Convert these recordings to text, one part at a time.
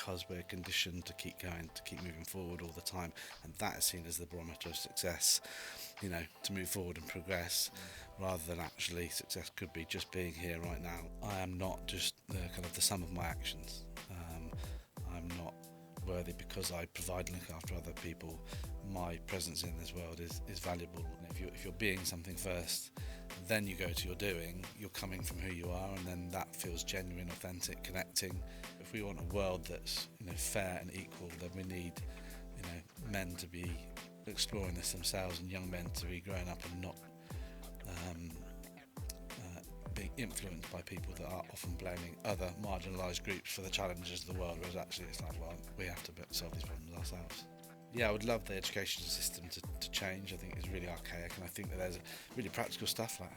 because we're conditioned to keep going, to keep moving forward all the time, and that is seen as the barometer of success, to move forward and progress, rather than actually success could be just being here right now. I am not just the sum of my actions. I'm not worthy because I provide and look after other people. My presence in this world is valuable. If you're being something first, then you go to your doing, you're coming from who you are, and then that feels genuine, authentic, connecting. If we want a world that's fair and equal, then we need men to be exploring this themselves, and young men to be growing up and not being influenced by people that are often blaming other marginalised groups for the challenges of the world, whereas actually it's like, well, we have to solve these problems ourselves. Yeah, I would love the education system to change. I think it's really archaic, and I think that there's really practical stuff like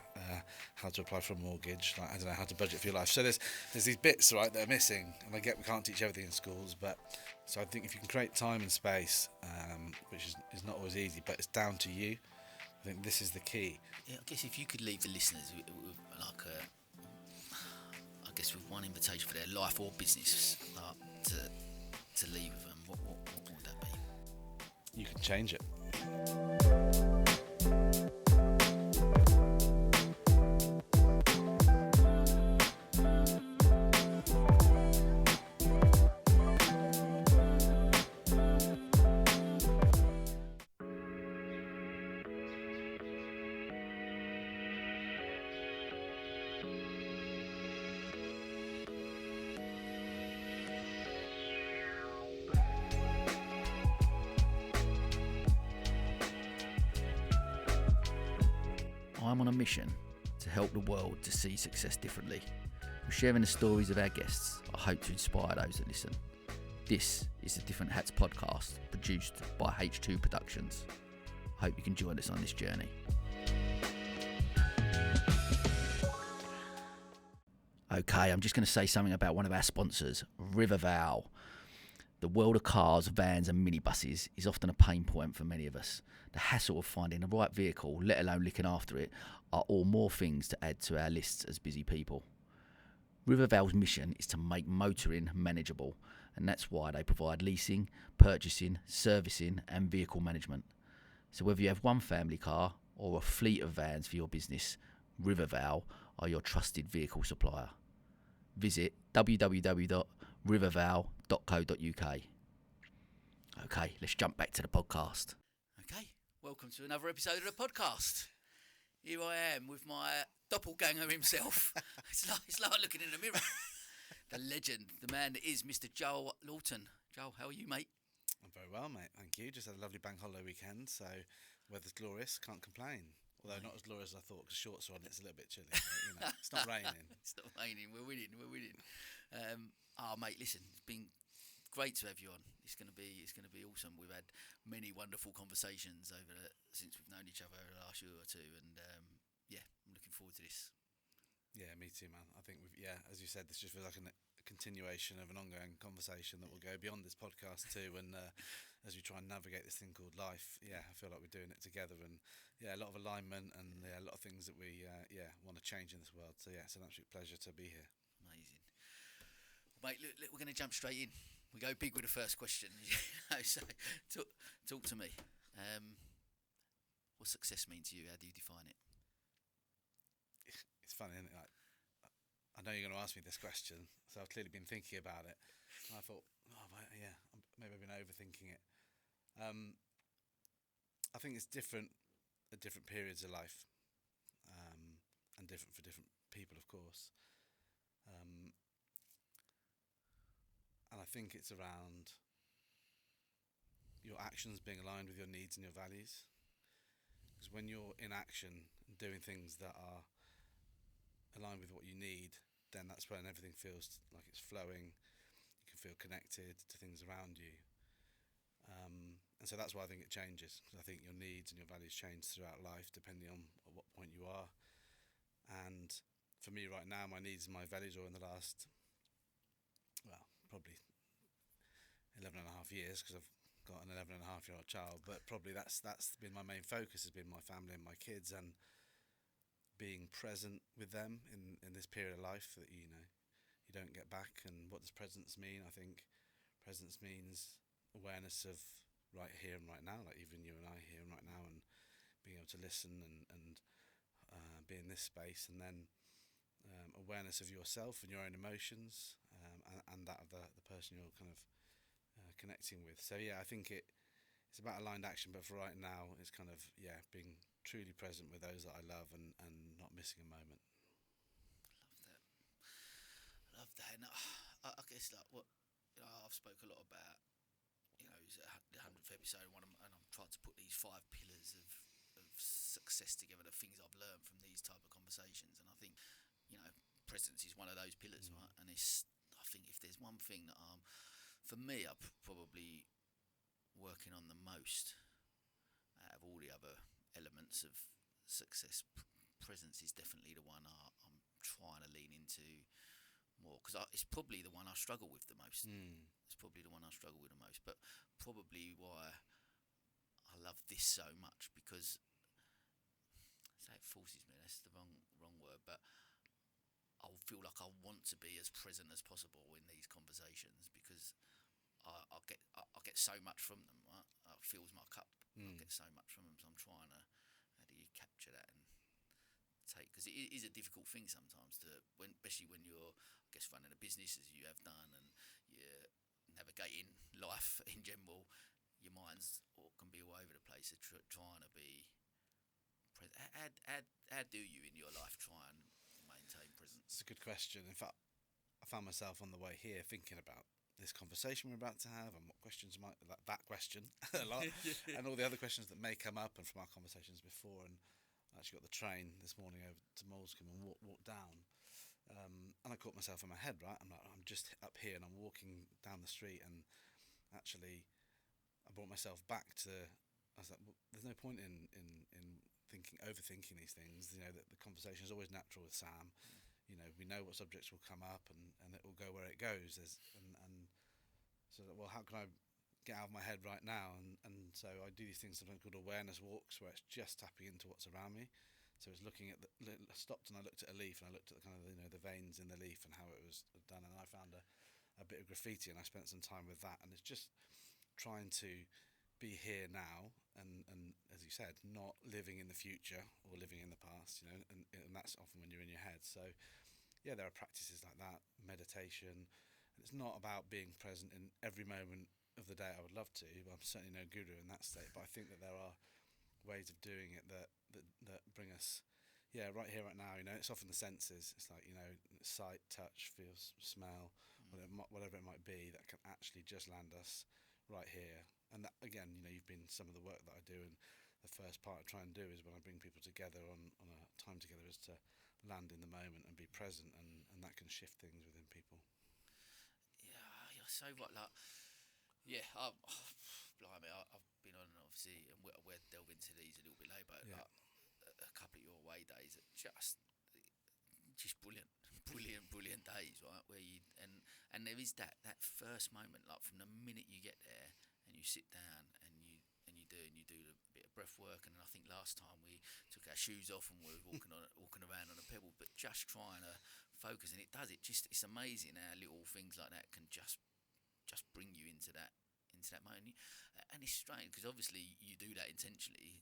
how to apply for a mortgage, like, I don't know, how to budget for your life. So there's these bits, right, that are missing, and I get we can't teach everything in schools, but so I think if you can create time and space, which is not always easy, but it's down to you. I think this is the key. Yeah, I guess if you could leave the listeners with with one invitation for their life or business to leave with them, what would that be? You can change it. I'm on a mission to help the world to see success differently. We're sharing the stories of our guests. I hope to inspire those that listen. This is the Different Hats podcast, produced by H2 Productions. I hope you can join us on this journey. Okay, I'm just going to say something about one of our sponsors, Riverval. The world of cars, vans and minibuses is often a pain point for many of us. The hassle of finding the right vehicle, let alone looking after it, are all more things to add to our lists as busy people. Riverval's mission is to make motoring manageable, and that's why they provide leasing, purchasing, servicing and vehicle management. So whether you have one family car or a fleet of vans for your business, Riverval are your trusted vehicle supplier. Visit www.riverval.co.uk. Okay, let's jump back to the podcast. Okay, welcome to another episode of the podcast. Here I am with my doppelganger himself. It's like looking in the mirror. The legend, the man that is Mr. Joel Lawton. Joel, how are you, mate? I'm very well, mate. Thank you. Just had a lovely bank holiday weekend, so weather's glorious. Can't complain. Although not as glorious as I thought, because shorts are on. It's a little bit chilly. But, it's not raining. It's not raining. We're winning. Mate, listen, it's been great to have you on. It's going to be awesome. We've had many wonderful conversations since we've known each other over the last year or two, and I'm looking forward to this. Yeah, me too, man. I think as you said, this just feels like a continuation of an ongoing conversation that will go beyond this podcast too. And as we try and navigate this thing called life, I feel like we're doing it together, and a lot of alignment, and a lot of things that we want to change in this world. So it's an absolute pleasure to be here. Amazing. Mate, look, we're going to jump straight in. We go big with the first question. So talk to me. What success mean to you? How do you define it? It's funny, isn't it? I know you're going to ask me this question, so I've clearly been thinking about it. And I thought, maybe I've been overthinking it. I think it's different at different periods of life, and different for different people, of course. And I think it's around your actions being aligned with your needs and your values. Because when you're in action and doing things that are aligned with what you need, then that's when everything feels like it's flowing. You can feel connected to things around you. And so that's why I think it changes. Because I think your needs and your values change throughout life depending on at what point you are. And for me right now, my needs and my values are in the last, probably 11 and a half years, because I've got an 11 and a half year old child, but probably that's been my main focus, has been my family and my kids, and being present with them in this period of life that you don't get back. And what does presence mean? I think Presence means awareness of right here and right now, like even you and I here and right now, and being able to listen and be in this space, and then awareness of yourself and your own emotions, and that of the person you're kind of connecting with. So yeah, I think it's about aligned action, but for right now, it's kind of being truly present with those that I love and not missing a moment. Love that. Love that. And I guess like what I've spoke a lot about. It's the 100th episode, and I'm trying to put these 5 pillars of success together. The things I've learned from these type of conversations, and I think presence is one of those pillars, right? And I think if there's one thing that for me, I'm probably working on the most out of all the other elements of success, presence is definitely the one I'm trying to lean into more, because it's probably the one I struggle with the most. It's probably the one I struggle with the most, but probably why I love this so much, because say it forces me, that's the wrong word, but I feel like I want to be as present as possible in these conversations, because I get so much from them, right? It fills my cup. I get so much from them, so I'm trying to, how do you capture that and take, because it is a difficult thing sometimes especially when you're, I guess, running a business as you have done, and you're navigating life in general. Your mind's can be all over the place. So trying to be present. How do you in your life try and maintain presence? It's a good question. In fact, I found myself on the way here thinking about this conversation we're about to have, and what questions might that question a lot, and all the other questions that may come up, and from our conversations before. And I actually got the train this morning over to Moulscombe and walked down, and I caught myself in my head. Right, I'm just up here and I'm walking down the street, and actually I brought myself back to. I was like, well, there's no point in overthinking these things. The conversation is always natural with Sam. We know what subjects will come up, and it will go where it goes. And so, well, how can I get out of my head right now? And so I do these things sometimes called awareness walks, where it's just tapping into what's around me. So it's looking at stopped, and I looked at a leaf, and I looked at the kind of the veins in the leaf and how it was done, and I found a bit of graffiti, and I spent some time with that. And it's just trying to be here now, and as you said, not living in the future or living in the past, and that's often when you're in your head. So yeah, there are practices like that, meditation, and it's not about being present in every moment of the day. I would love to, but I'm certainly no guru in that state. But I think that there are ways of doing it that bring us right here, right now. It's often the senses. It's like sight, touch, feel, smell, whatever it might be, that can actually just land us right here. And that, again, you've been some of the work that I do, and the first part I try and do is when I bring people together on a time together, is to land in the moment and be present, and that can shift things within people. Yeah, you're so right. Like, blimey, I've been on, obviously, and we'll delve into these a little bit later, but like, a couple of your away days are just brilliant days, right? Where and there is that first moment, like from the minute you get there and you sit down and you do a bit of breath work. And I think last time we took our shoes off and we were walking around on a pebble, but just trying to focus. And it's amazing how little things like that can just bring you into that moment. And it's strange because obviously you do that intentionally,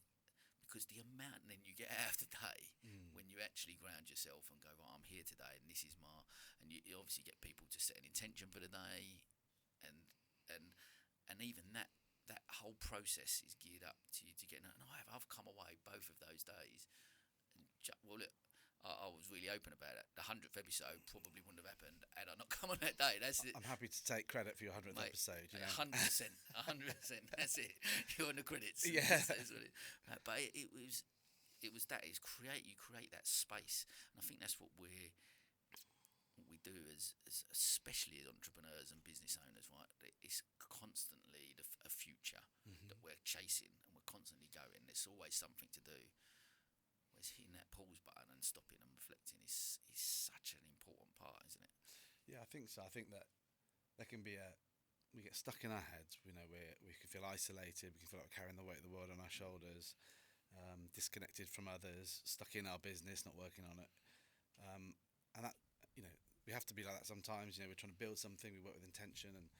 because the amount then you get out of the day when you actually ground yourself and go, right, I'm here today, and this is and you obviously get people to set an intention for the day, and even that whole process is geared up to you to get. And I've come away both of those days, and look, I was really open about it. The 100th episode probably wouldn't have happened had I not come on that day. That's it. I'm happy to take credit for your 100th episode. 100%. That's it. You're on the credits. Yeah. That's what but it was that. You create that space, and I think that's what we do as especially as entrepreneurs and business owners, right? It's constantly a future that we're chasing, and we're constantly going. There's always something to do. Whereas hitting that pause button and stopping and reflecting is such an important part, isn't it? Yeah, I think so. I think that there can be we get stuck in our heads. We can feel isolated. We can feel like we're carrying the weight of the world on our shoulders, disconnected from others, stuck in our business, not working on it. And that, we have to be like that sometimes. We're trying to build something. We work with intention, and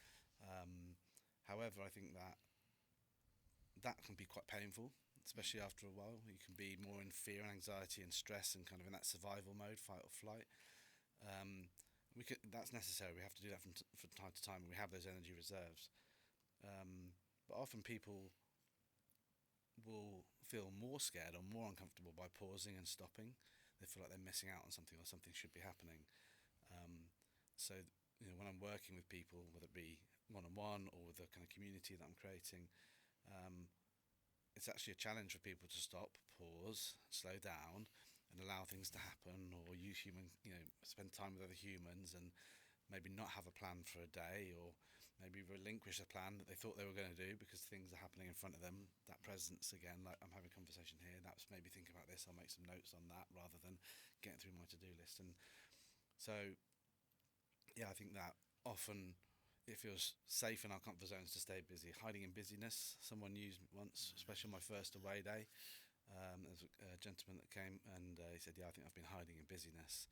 However, I think that can be quite painful, especially after a while. You can be more in fear and anxiety and stress and kind of in that survival mode, fight or flight. Um, that's necessary. We have to do that from time to time, and we have those energy reserves. But often people will feel more scared or more uncomfortable by pausing and stopping. They feel like they're missing out on something or something should be happening. Um, so, when I'm working with people, whether it be one-on-one or with the kind of community that I'm creating, um, it's actually a challenge for people to stop, pause, slow down, and allow things to happen, or spend time with other humans, and maybe not have a plan for a day, or maybe relinquish a plan that they thought they were going to do because things are happening in front of them. That presence again, like I'm having a conversation here, that's maybe think about this, I'll make some notes on that rather than getting through my to-do list. And so, yeah, I think that often it feels safe in our comfort zones to stay busy. Hiding in busyness, someone used once, especially on my first away day. There's a gentleman that came and he said, yeah, I think I've been hiding in busyness.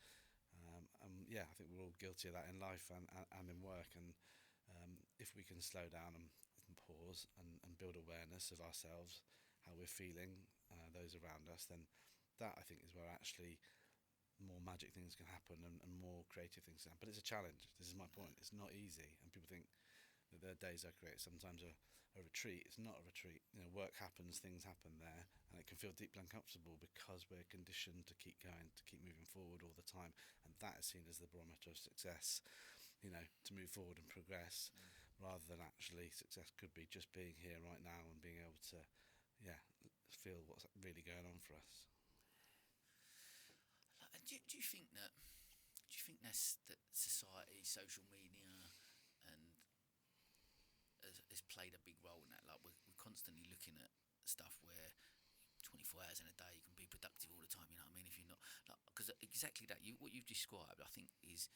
Yeah, I think we're all guilty of that in life and in work. And if we can slow down and pause and build awareness of ourselves, how we're feeling, those around us, then that I think is where actually more magic things can happen and more creative things can happen. But it's a challenge. This is my point. It's not easy. And people think that their days I create sometimes a retreat. It's not a retreat. Work happens, things happen there, and it can feel deeply uncomfortable because we're conditioned to keep going, to keep moving forward all the time. And that is seen as the barometer of success, to move forward and progress, rather than actually success could be just being here right now and being able to, feel what's really going on for us. Do you think that? Do you think that society, social media, and has played a big role in that? Like we're constantly looking at stuff where 24 hours in a day you can be productive all the time. You know what I mean? If you're not, because exactly that, what you've described, I think it's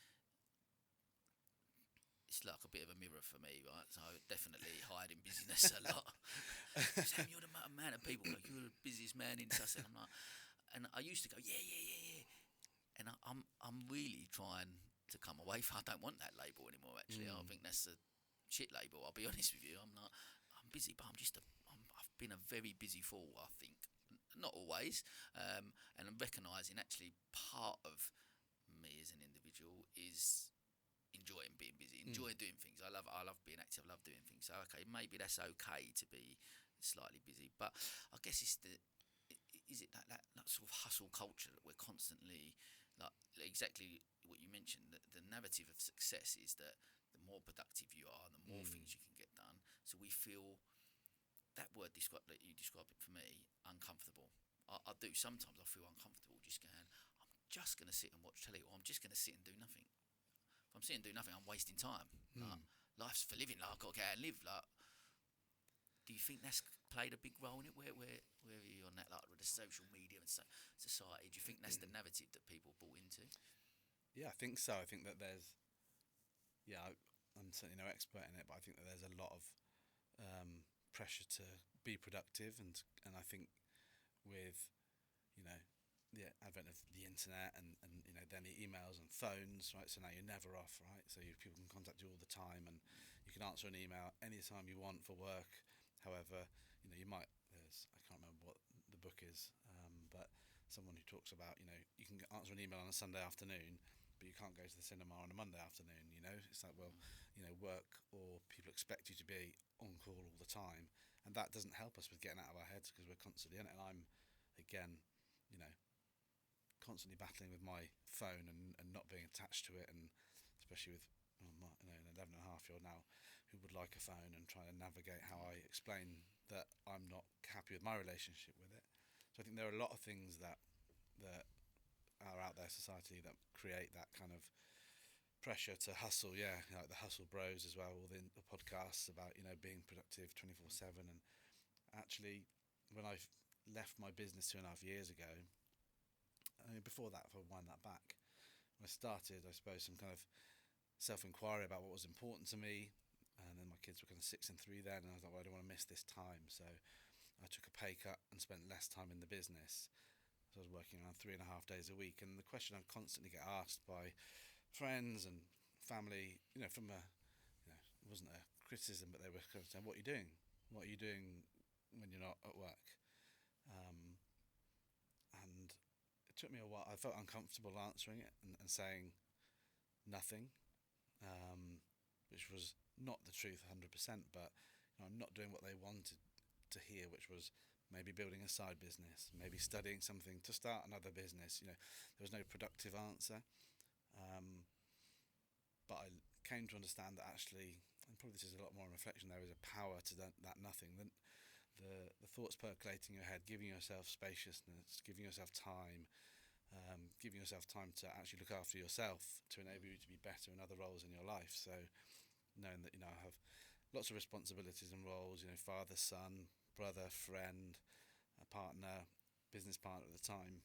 like a bit of a mirror for me, right? So definitely hiding busyness a lot. Sam, you're the man of people. Like, you're the busiest man in Sussex. I'm like, and I used to go, yeah. And I'm really trying to come away from. I don't want that label anymore. Actually, I think that's a shit label. I'll be honest with you. I'm busy, but I've been a very busy fool. I think, not always. And I'm recognising actually part of me as an individual is enjoying being busy, enjoying doing things. I love being active. I love doing things. So okay, maybe that's okay to be slightly busy, but I guess it's is it that sort of hustle culture that we're constantly like exactly what you mentioned. The narrative of success is that the more productive you are, the more things you can get done. So we feel that word that you described it for me uncomfortable. I do sometimes. I feel uncomfortable just going. I'm just going to sit and watch telly, or I'm just going to sit and do nothing. If I'm sitting and doing nothing, I'm wasting time. Like, life's for living. Like, I've got to go out and live. Like, do you think that's played a big role in it? Where are you on that? Like with the social media and society, do you think that's the narrative that people bought into? Yeah, I think so. I think that I'm certainly no expert in it, but I think that there's a lot of pressure to be productive, and I think with the advent of the internet and then the emails and phones, right? So now you're never off, right? So people can contact you all the time, and you can answer an email anytime you want for work. However, you might. I can't remember what the book is, but someone who talks about you can answer an email on a Sunday afternoon, but you can't go to the cinema on a Monday afternoon. It's like, well, work or people expect you to be on call all the time, and that doesn't help us with getting out of our heads because we're constantly in it. And I'm, again, constantly battling with my phone and not being attached to it, and especially with an 11.5-year-old now who would like a phone, and trying to navigate how I explain that I'm not happy with my relationship with it. So I think there are a lot of things that are out there, society, that create that kind of pressure to hustle. Like the hustle bros as well, all the podcasts about being productive 24/7. And actually, when I left my business 2.5 years ago, before that, if I wind that back, I started, I suppose, some kind of self-inquiry about what was important to me, and then my kids were kind of 6 and 3 then, and I was like, well, I don't want to miss this time, so I took a pay cut and spent less time in the business. So I was working around 3.5 days a week, and the question I constantly get asked by friends and family, from it wasn't a criticism, but they were kind of saying, "What are you doing? What are you doing when you're not at work?" And it took me a while. I felt uncomfortable answering it and saying nothing, which was not the truth 100%, but I'm not doing what they wanted to hear, which was maybe building a side business, maybe studying something to start another business. There was no productive answer. But I came to understand that actually, and probably this is a lot more in reflection, there is a power to that nothing. The thoughts percolating in your head, giving yourself spaciousness, giving yourself time, giving yourself time to actually look after yourself to enable you to be better in other roles in your life. So knowing that, I have lots of responsibilities and roles, father, son, brother, friend, a partner, business partner at the time.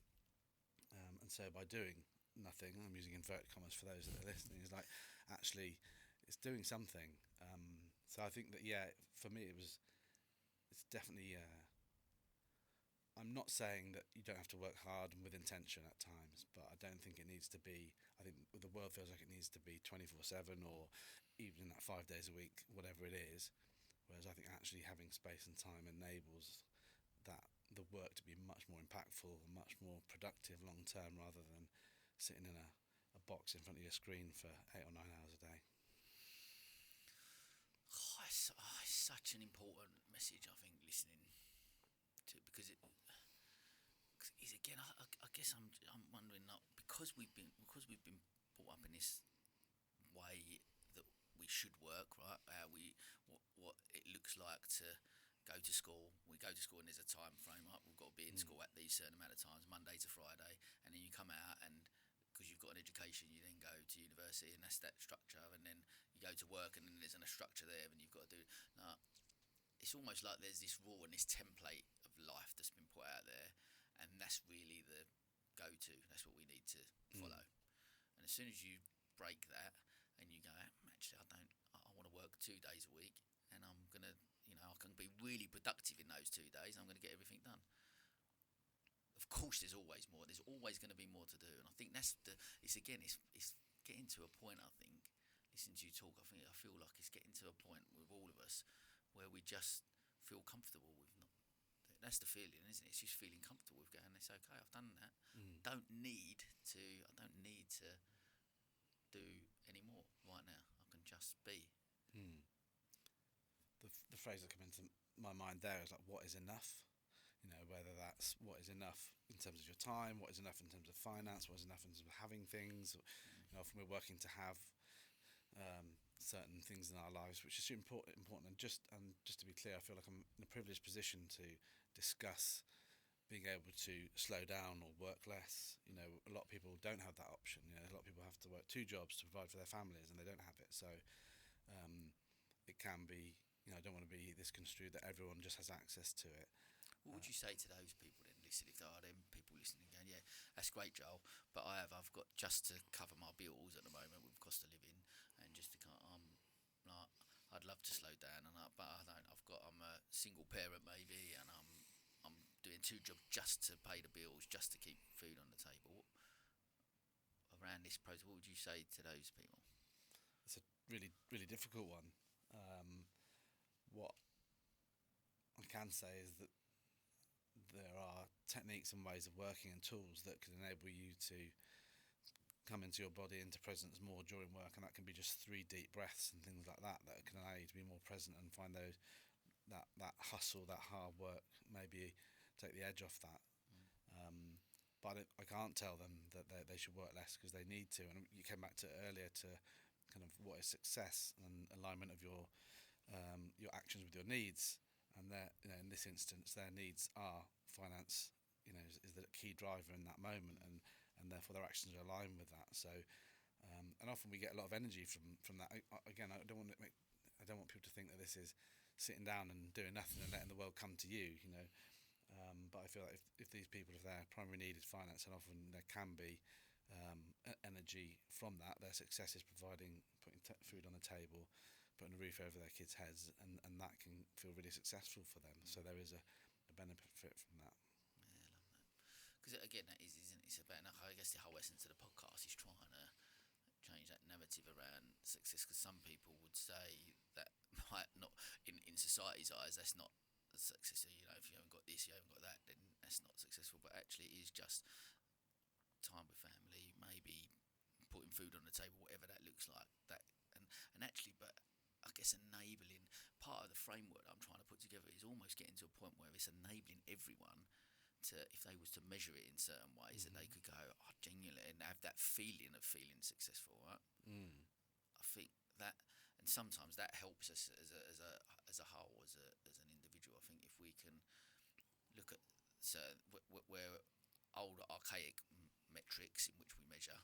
And so by doing nothing, I'm using inverted commas for those that are listening, is like, actually, it's doing something. So I think that, for me, it's definitely, I'm not saying that you don't have to work hard and with intention at times, but I don't think it needs to be, I think the world feels like it needs to be 24/7 or even in that 5 days a week, whatever it is. Whereas I think actually having space and time enables the work to be much more impactful and much more productive long term, rather than sitting in a box in front of your screen for 8 or 9 hours a day. It's such an important message, I think, listening to, because it is, again, I guess I'm wondering, not because we've been brought up in this way that we should work, right? What it looks like to go to school. We go to school and there's a time frame, right? We've got to be in school at these certain amount of times, Monday to Friday, and then you come out, and because you've got an education, you then go to university, and that's that structure, and then you go to work, and then there's a structure there, and you've got to do. Now, it's almost like there's this rule and this template of life that's been put out there, and that's really the go-to. That's what we need to follow. And as soon as you break that and you go, actually, I want to work 2 days a week, and I'm gonna, I can be really productive in those 2 days. I'm going to get everything done. Of course, there's always more. There's always going to be more to do, and I think that's it's getting to a point. I think, listening to you talk, I feel like it's getting to a point with all of us where we just feel comfortable with not. That's the feeling, isn't it? It's just feeling comfortable with going, it's okay, I've done that. I don't need to do any more right now. I can just be. The phrase that comes into my mind there is like, what is enough? Whether that's what is enough in terms of your time, what is enough in terms of finance, what is enough in terms of having things. Often we're working to have certain things in our lives, which is super important. And just to be clear, I feel like I'm in a privileged position to discuss being able to slow down or work less. A lot of people don't have that option. A lot of people have to work 2 jobs to provide for their families, and they don't have it. So it can be, I don't want to be this construed that everyone just has access to it. What would you say to those people then? Listen, if there are them people listening going, yeah, that's great, Joel, but I've got just to cover my bills at the moment with cost of living, and just to like, I'd love to slow down, but I don't. I'm a single parent maybe, and I'm doing 2 jobs just to pay the bills, just to keep food on the table. Around this process, what would you say to those people? It's a really, really difficult one. What I can say is that there are techniques and ways of working and tools that can enable you to come into your body, into presence more during work, and that can be just 3 deep breaths and things like that can allow you to be more present and find that hustle, that hard work, maybe take the edge off that. But I can't tell them that they should work less, because they need to. And you came back to earlier to kind of what is success and alignment of your actions with your needs. And in this instance, their needs are finance. Is the key driver in that moment, and therefore their actions are aligned with that. So, and often we get a lot of energy from that. Again, I don't want people to think that this is sitting down and doing nothing and letting the world come to you. But I feel like if these people, if their primary need is finance, and often there can be energy from that. Their success is putting food on the table, putting a roof over their kids' heads, and that can feel really successful for them. So there is a benefit from that. Yeah, I love that. Because again, that is, isn't it? It's about, I guess the whole essence of the podcast is trying to change that narrative around success, because some people would say that might not in society's eyes, that's not a success. You know, if you haven't got this, you haven't got that, then that's not successful. But actually, it is just time with family, maybe putting food on the table, whatever that looks like. That and actually, but I guess enabling part of the framework that I'm trying to put together is almost getting to a point where it's enabling everyone to, if they was to measure it in certain ways, that they could go, oh, genuinely, and have that feeling of feeling successful, right? I think that, and sometimes that helps us as a whole, as an individual. I think if we can look at certain where old archaic metrics in which we measure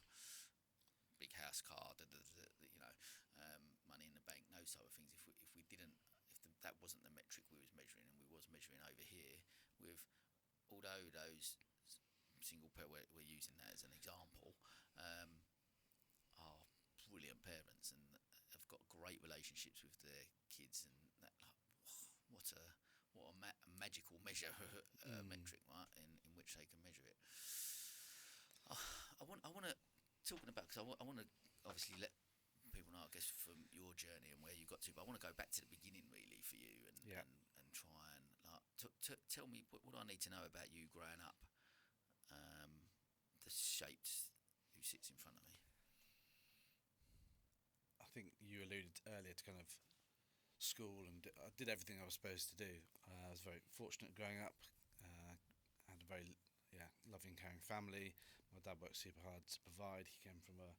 big house, car, you know, money in the bank, those type of things. If we didn't, that wasn't the metric we was measuring, and we was measuring over here with, although those single parent, we're using that as an example, are brilliant parents and have got great relationships with their kids, and that, like, what a magical measure metric, right? In which they can measure it. I want to talking about, because I want to obviously let people know, I guess, from your journey and where you got to, but I want to go back to the beginning really for you, and try and like tell me what I need to know about you growing up, the shaped who sits in front of me. I think you alluded earlier to kind of school, and I did everything I was supposed to do. I was very fortunate growing up. Had a very loving, caring family. My dad worked super hard to provide. He came from a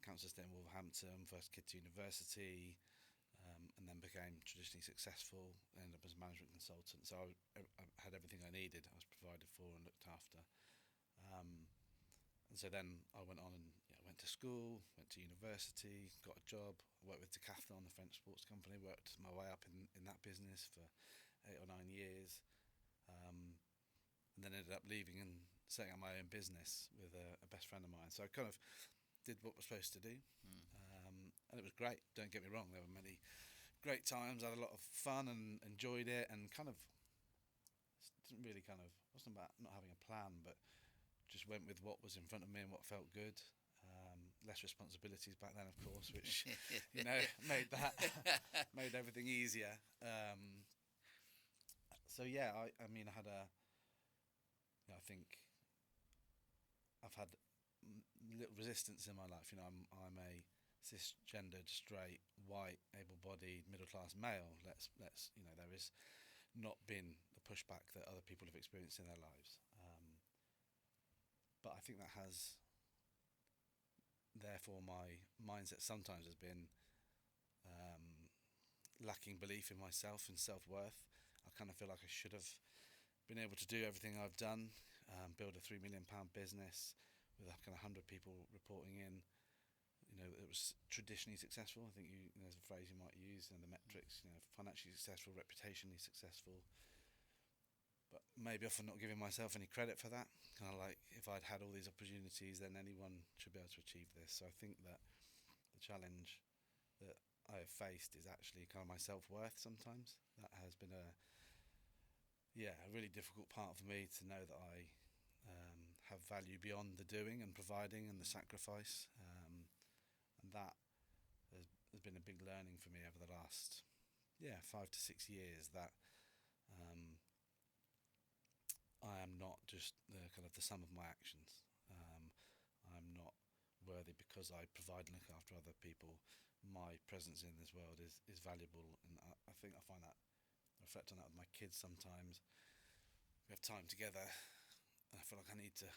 council estate in Wolverhampton, first kid to university, and then became traditionally successful. Ended up as a management consultant. So I had everything I needed. I was provided for and looked after. And so then I went on and went to school, went to university, got a job. I worked with Decathlon, the French sports company, worked my way up in that business for 8 or 9 years. And then ended up leaving and setting up my own business with a best friend of mine. So I kind of did what I was supposed to do. And it was great, don't get me wrong. There were many great times. I had a lot of fun and enjoyed it, and kind of didn't really wasn't about not having a plan, but just went with what was in front of me and what felt good. Less responsibilities back then, of course, which made everything easier. So I mean, I had I think I've had little resistance in my life. I'm a cisgendered, straight, white, able-bodied, middle-class male. Let's there is not been the pushback that other people have experienced in their lives. But I think that has, therefore, my mindset sometimes has been lacking belief in myself and self-worth. I kind of feel like I should have been able to do everything I've done, build a £3 million business with kind of 100 people reporting in. It was traditionally successful. I think there's a phrase you might use, the metrics, financially successful, reputationally successful. But maybe often not giving myself any credit for that. Kind of like, if I'd had all these opportunities, then anyone should be able to achieve this. So I think that the challenge that I have faced is actually kind of my self-worth sometimes. That has been a really difficult part for me, to know that I have value beyond the doing and providing and the sacrifice. And that has been a big learning for me over the last 5 to 6 years, that I am not just the sum of my actions. I'm not worthy because I provide and look after other people. My presence in this world is valuable, and I think I find that, I reflect on that with my kids sometimes. We have time together, and I feel like I need to,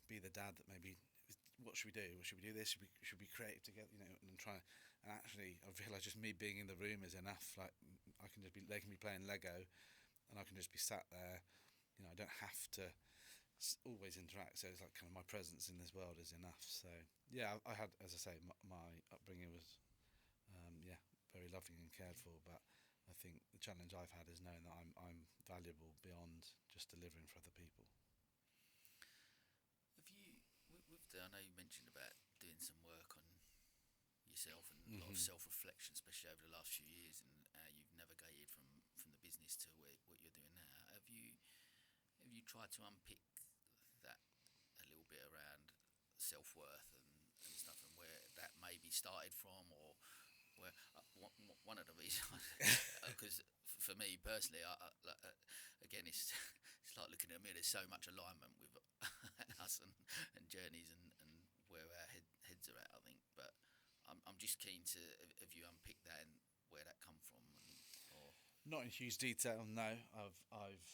be the dad that maybe, what should we do? Should we do this? Should we create together? And try. And actually, I realise just me being in the room is enough. Like, they can be playing Lego, and I can just be sat there. I don't have to always interact. So it's like kind of my presence in this world is enough. So I had, as I say, my upbringing was, very loving and cared for. But I think the challenge I've had is knowing that I'm valuable beyond just delivering for other people. Have you, I know you mentioned about doing some work on yourself and a lot of self-reflection, especially over the last few years, and how you've navigated from the business to what you're doing now. Have you tried to unpick that a little bit around self-worth and stuff, and where that maybe started from, or where one of the reasons, because for me personally, again, it's like looking at a mirror. There's so much alignment with us and journeys and where our heads are at, I think. But I'm just keen to have you unpick that and where that come from, or Not in huge detail, no. I've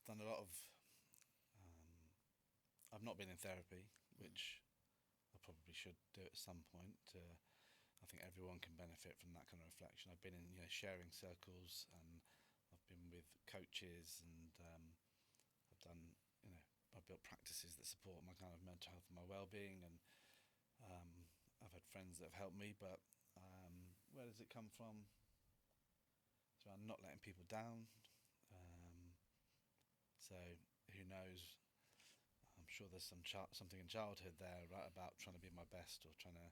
done a lot of. I've not been in therapy, which I probably should do at some point. I think everyone can benefit from that kind of reflection. I've been in sharing circles, and I've been with coaches, and I've done I've built practices that support my kind of mental health and my well-being, and I've had friends that have helped me. But where does it come from? It's around not letting people down. So who knows? I'm sure there's something in childhood there, right, about trying to be my best or trying to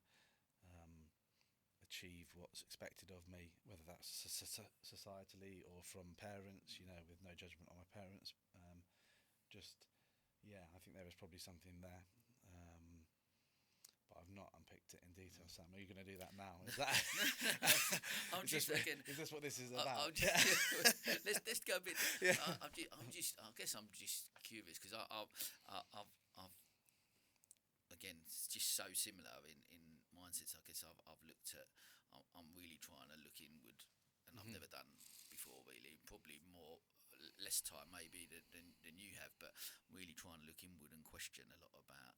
achieve what's expected of me, whether that's societally or from parents, with no judgment on my parents. I think there is probably something there. But I've not unpicked it in detail, Sam. Are you going to do that now? Is that? I'm just thinking. Is this what this is about? Let's go a bit. Yeah. I guess I'm just curious because I've again, it's just so similar in mindsets. I guess I've looked at. I'm really trying to look inward, and I've never done before. Really, probably less time maybe than you have, but really trying to look inward and question a lot about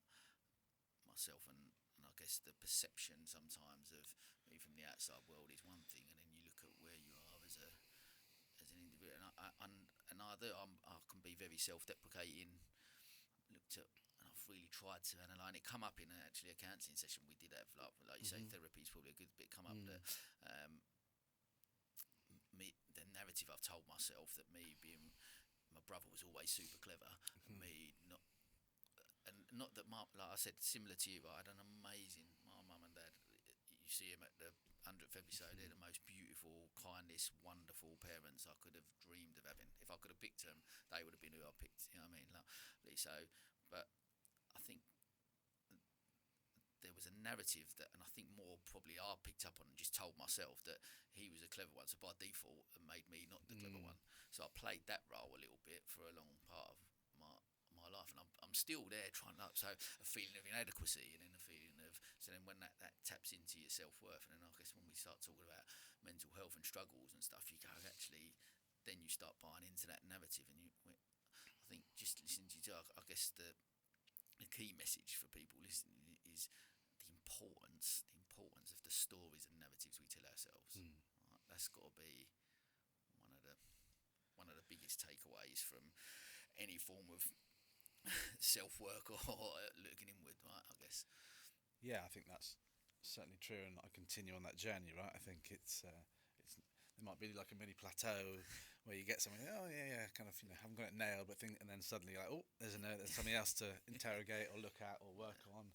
myself and I guess the perception sometimes of me from the outside world is one thing, and then you look at where you are as an individual, and I can be very self-deprecating. Looked at, and I've really tried to analyse. And it come up in a counselling session we did have, like you say, therapy is probably a good bit. Come up that the narrative I've told myself that me being my brother was always super clever, and me not. And not that, like I said, similar to you, I had an amazing, my mum and dad, you see them at the 100th episode, they're the most beautiful, kindest, wonderful parents I could have dreamed of having. If I could have picked them, they would have been who I picked, you know what I mean? So, but I think there was a narrative that, and I think more probably I picked up on and just told myself that he was a clever one, so by default it made me not the clever one. So I played that role a little bit for a long part of my life, and I'm still there trying to, so a feeling of inadequacy, and then a feeling of, so then when that taps into your self-worth, and then I guess when we start talking about mental health and struggles and stuff, you go, actually, then you start buying into that narrative, and I think just listening to you, I guess the key message for people listening is the importance of the stories and narratives we tell ourselves. Right? That's got to be one of the biggest takeaways from any form of self-work or looking inward, right, I guess. Yeah, I think that's certainly true, and I continue on that journey, right? I think it might be like a mini plateau where you get something, kind of, haven't got it nailed, but and then suddenly you're like, there's something else to interrogate or look at or work on,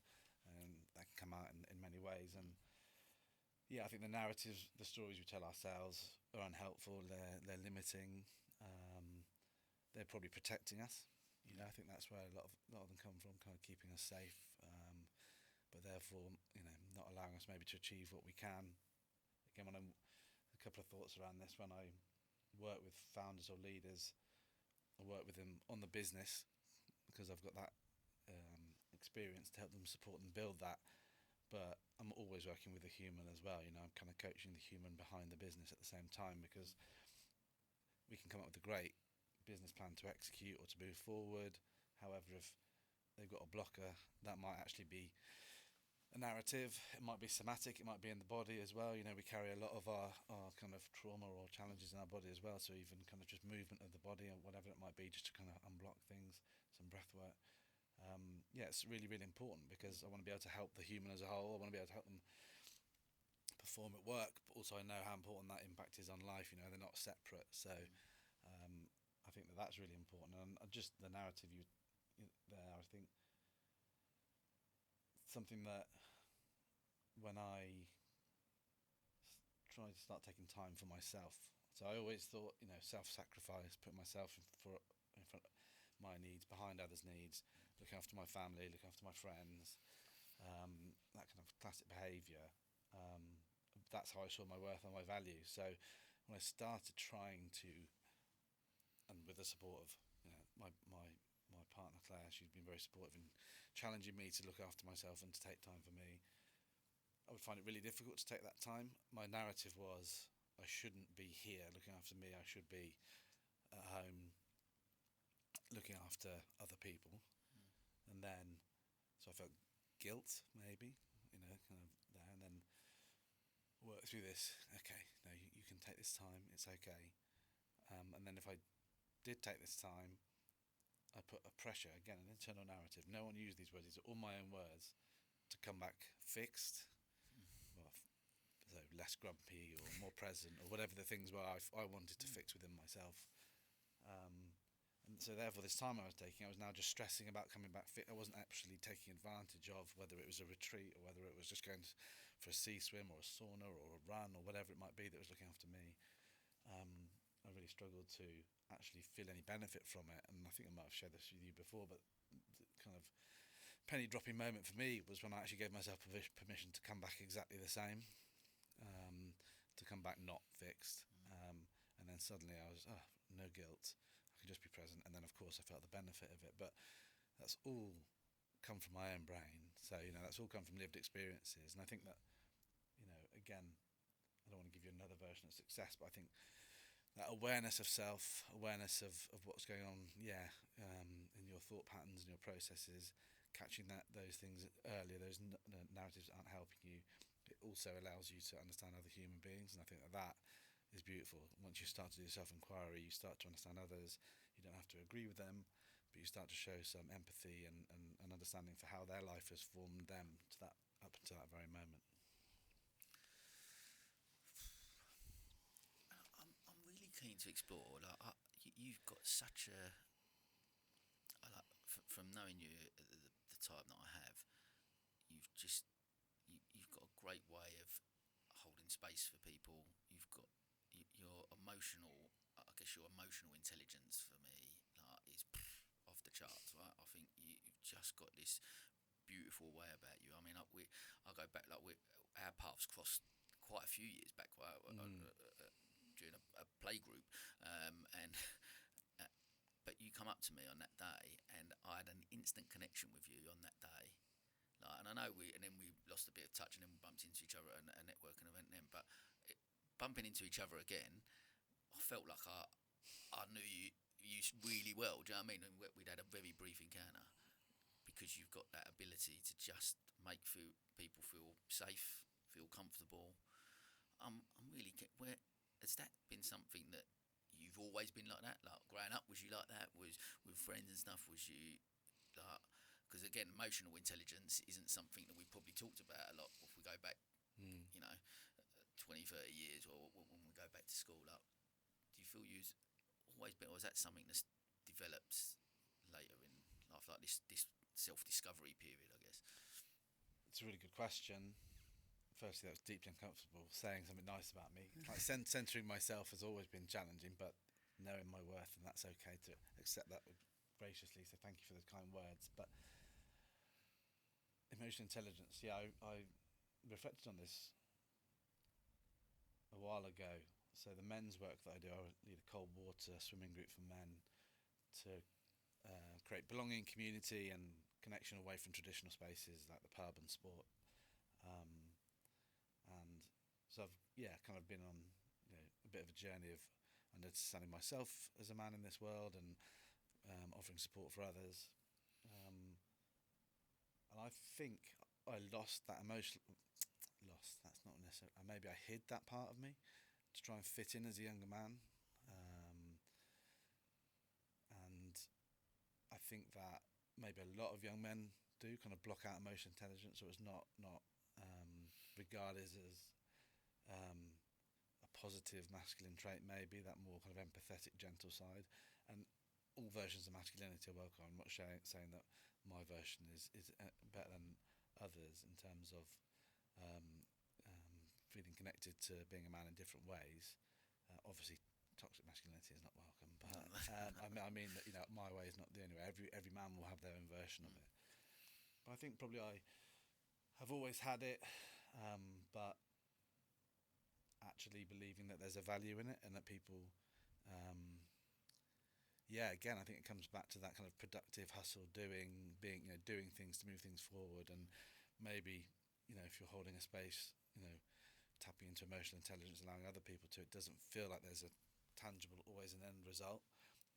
and that can come out in many ways. And yeah, I think the narratives, the stories we tell ourselves are unhelpful, they're limiting, they're probably protecting us. I think that's where a lot of them come from, kind of keeping us safe, but therefore, not allowing us maybe to achieve what we can. Again, a couple of thoughts around this. When I work with founders or leaders, I work with them on the business because I've got that experience to help them support and build that. But I'm always working with the human as well. I'm kind of coaching the human behind the business at the same time, because we can come up with a great business plan to execute or to move forward. However, if they've got a blocker, that might actually be a narrative. It might be somatic, it might be in the body as well. We carry a lot of our kind of trauma or challenges in our body as well, so even kind of just movement of the body or whatever it might be, just to kind of unblock things, some breath work. It's really, really important, because I want to be able to help the human as a whole. I want to be able to help them perform at work, but also I know how important that impact is on life. They're not separate, so I think that's really important. And just the narrative there, I think something that when I try to start taking time for myself, so I always thought, self-sacrifice, put myself in front of my needs, behind others' needs, looking after my family, looking after my friends, that kind of classic behaviour. that's how I saw my worth and my value. So when I started trying to, and with the support of my partner Claire, she's been very supportive in challenging me to look after myself and to take time for me. I would find it really difficult to take that time. My narrative was I shouldn't be here looking after me. I should be at home looking after other people. And then, so I felt guilt, maybe, kind of there. And then work through this. Okay, no, you can take this time. It's okay. And then if I did take this time, I put a pressure, again, an internal narrative. No one used these words. These are all my own words. To come back fixed. Well, so less grumpy or more present or whatever the things were I wanted to fix within myself. And so therefore this time I was now just stressing about coming back fit. I wasn't actually taking advantage of whether it was a retreat or whether it was just going for a sea swim or a sauna or a run or whatever it might be that was looking after me. I really struggled to actually feel any benefit from it, and I think I might have shared this with you before, but the kind of penny dropping moment for me was when I actually gave myself permission to come back exactly the same, to come back not fixed, and then suddenly I was no guilt, I could just be present, and then of course I felt the benefit of it. But that's all come from my own brain, so that's all come from lived experiences. And I think that again, I don't want to give you another version of success, but I think that awareness of self, awareness of what's going on, in your thought patterns and your processes, catching those things earlier, those narratives that aren't helping you, it also allows you to understand other human beings. And I think that is beautiful. Once you start to do self-inquiry, you start to understand others. You don't have to agree with them, but you start to show some empathy and understanding for how their life has formed them to that up to that very moment. I'm really keen to explore. You've got such a. From knowing you, the type that I have, you've got a great way of holding space for people. You've got your emotional. I guess your emotional intelligence for me is off the charts. Right? I think you've just got this beautiful way about you. I mean, I go back our paths crossed quite a few years back. Right? During a play group, and but you come up to me on that day, and I had an instant connection with you on that day. And I know we lost a bit of touch, and then we bumped into each other at a networking event. Then, but bumping into each other again, I felt like I knew you really well. Do you know what I mean? And we'd had a very brief encounter because you've got that ability to just make people feel safe, feel comfortable. I'm really where. Has that been something that you've always been like that? Like growing up, was you like that? Was with friends and stuff? Was you like? Because again, emotional intelligence isn't something that we probably talked about a lot if we go back, 20, 30 years, or when we go back to school. Like, do you feel you've always been, or is that something that's developed later in life, like this self-discovery period? I guess It's a really good question. Firstly, that was deeply uncomfortable, saying something nice about me. Like centering myself has always been challenging, but knowing my worth, and that's okay to accept that graciously, so thank you for those kind words. But emotional intelligence, I reflected on this a while ago. So the men's work that I do, I lead a cold water swimming group for men to create belonging, community and connection away from traditional spaces like the pub and sport. And so I've kind of been on a bit of a journey of understanding myself as a man in this world and offering support for others. And I think I lost that that's not necessarily, maybe I hid that part of me to try and fit in as a younger man. And I think that maybe a lot of young men do kind of block out emotional intelligence, or it's not regarded as a positive masculine trait, maybe that more kind of empathetic, gentle side. And all versions of masculinity are welcome. I'm not saying that my version is better than others in terms of feeling connected to being a man in different ways. Obviously, toxic masculinity is not welcome, but I mean that my way is not the only way. Every man will have their own version of it. But I think probably I have always had it, but actually believing that there's a value in it and that people, um, yeah, again, I think it comes back to that kind of productive hustle, doing things to move things forward, and maybe, if you're holding a space, tapping into emotional intelligence, allowing other people to, it doesn't feel like there's a tangible, always an end result.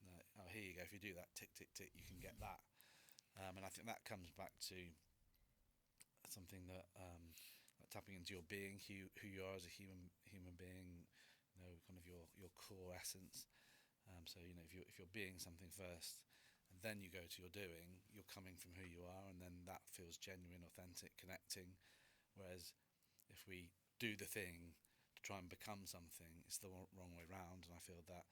Like, oh, here you go. If you do that, tick, tick, tick, you can get that. And I think that comes back to something that, like tapping into your being, who you are as a human being, kind of your core essence. So if you're being something first, and then you go to your doing, you're coming from who you are, and then that feels genuine, authentic, connecting. Whereas if we do the thing to try and become something, it's the wrong way round. And I feel that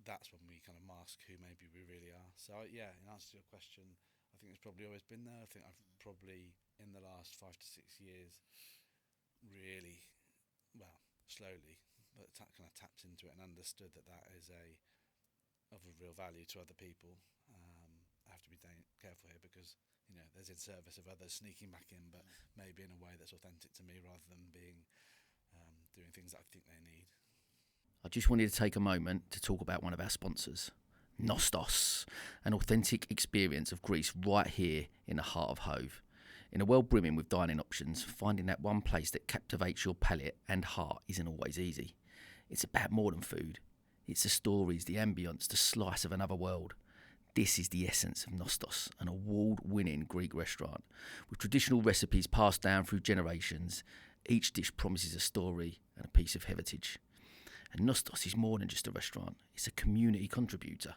that's when we kind of mask who maybe we really are. So yeah, in answer to your question, I think it's probably always been there. I think I've probably in the last 5 to 6 years really, well, slowly, but kind of tapped into it and understood that is of a real value to other people. I have to be careful here because there's in service of others sneaking back in, but maybe in a way that's authentic to me rather than being doing things that I think they need. I just wanted to take a moment to talk about one of our sponsors, Nostos, an authentic experience of Greece right here in the heart of Hove. In a world brimming with dining options, finding that one place that captivates your palate and heart isn't always easy. It's about more than food. It's the stories, the ambience, the slice of another world. This is the essence of Nostos, an award-winning Greek restaurant. With traditional recipes passed down through generations, each dish promises a story and a piece of heritage. And Nostos is more than just a restaurant, it's a community contributor.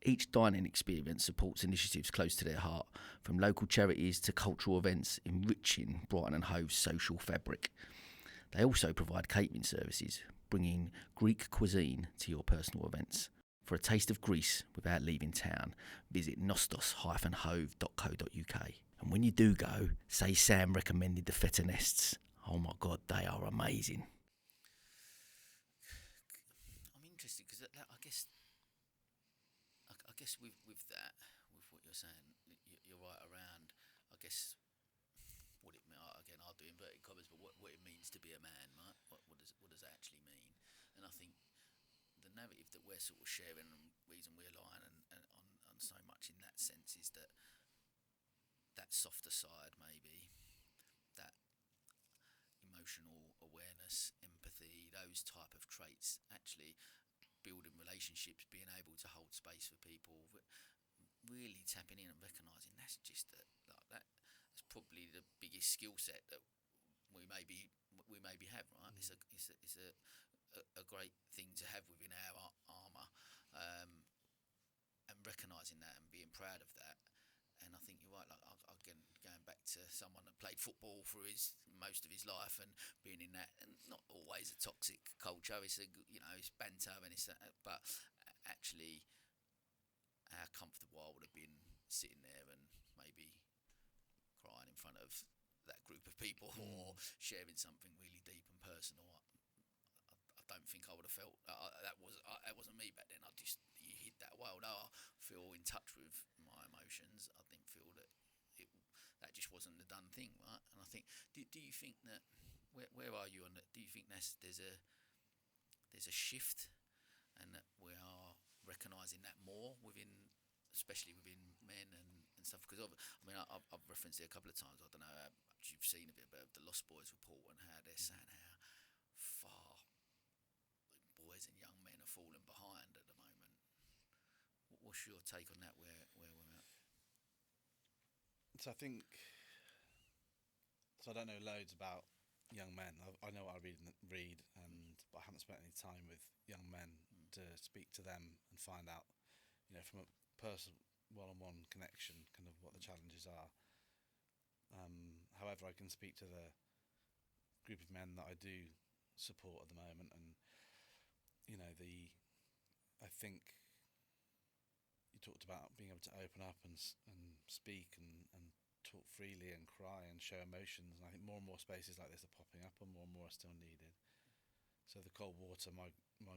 Each dining experience supports initiatives close to their heart, from local charities to cultural events, enriching Brighton and Hove's social fabric. They also provide catering services, bringing Greek cuisine to your personal events. For a taste of Greece without leaving town, visit nostos-hove.co.uk. And when you do go, say Sam recommended the feta nests. Oh my God, they are amazing. I'm interested because I guess with that, with what you're saying, you're right around. I guess what it again, I'll do inverted commas, but what it means to be a man, right? What does that actually mean? And I think the narrative that we're sort of sharing and reason we're lying and on so much in that sense is that softer side, maybe that emotional awareness, empathy, those type of traits, actually building relationships, being able to hold space for people, really tapping in and recognising that's just that's probably the biggest skill set that we maybe have, right? It's a great thing to have within our armour, and recognising that and being proud of that. And I think you're right. Like again, going back to someone that played football through most of his life and being in that, and not always a toxic culture. It's it's banter and but actually, how comfortable I would have been sitting there and maybe crying in front of that group of people or sharing something really deep and personal. I don't think I would have felt that wasn't me back then. You hit that world. I feel in touch with my emotions. I didn't feel that that just wasn't the done thing, right? And I think, do you think that where are you on that? Do you think there's a shift, and that we are recognising that more especially within men and stuff? Because I've referenced it a couple of times. I don't know how much you've seen of it, but the Lost Boys report and how they're saying how far boys and young men are falling behind at the moment. What's your take on that? Where we're at? So I don't know loads about young men. I know what I read, but I haven't spent any time with young men to speak to them and find out, from a personal one-on-one connection, kind of what the challenges are. However, I can speak to the group of men that I do support at the moment, and I think you talked about being able to open up and speak and talk freely and cry and show emotions, and I think more and more spaces like this are popping up, and more are still needed. So the Cold Water, my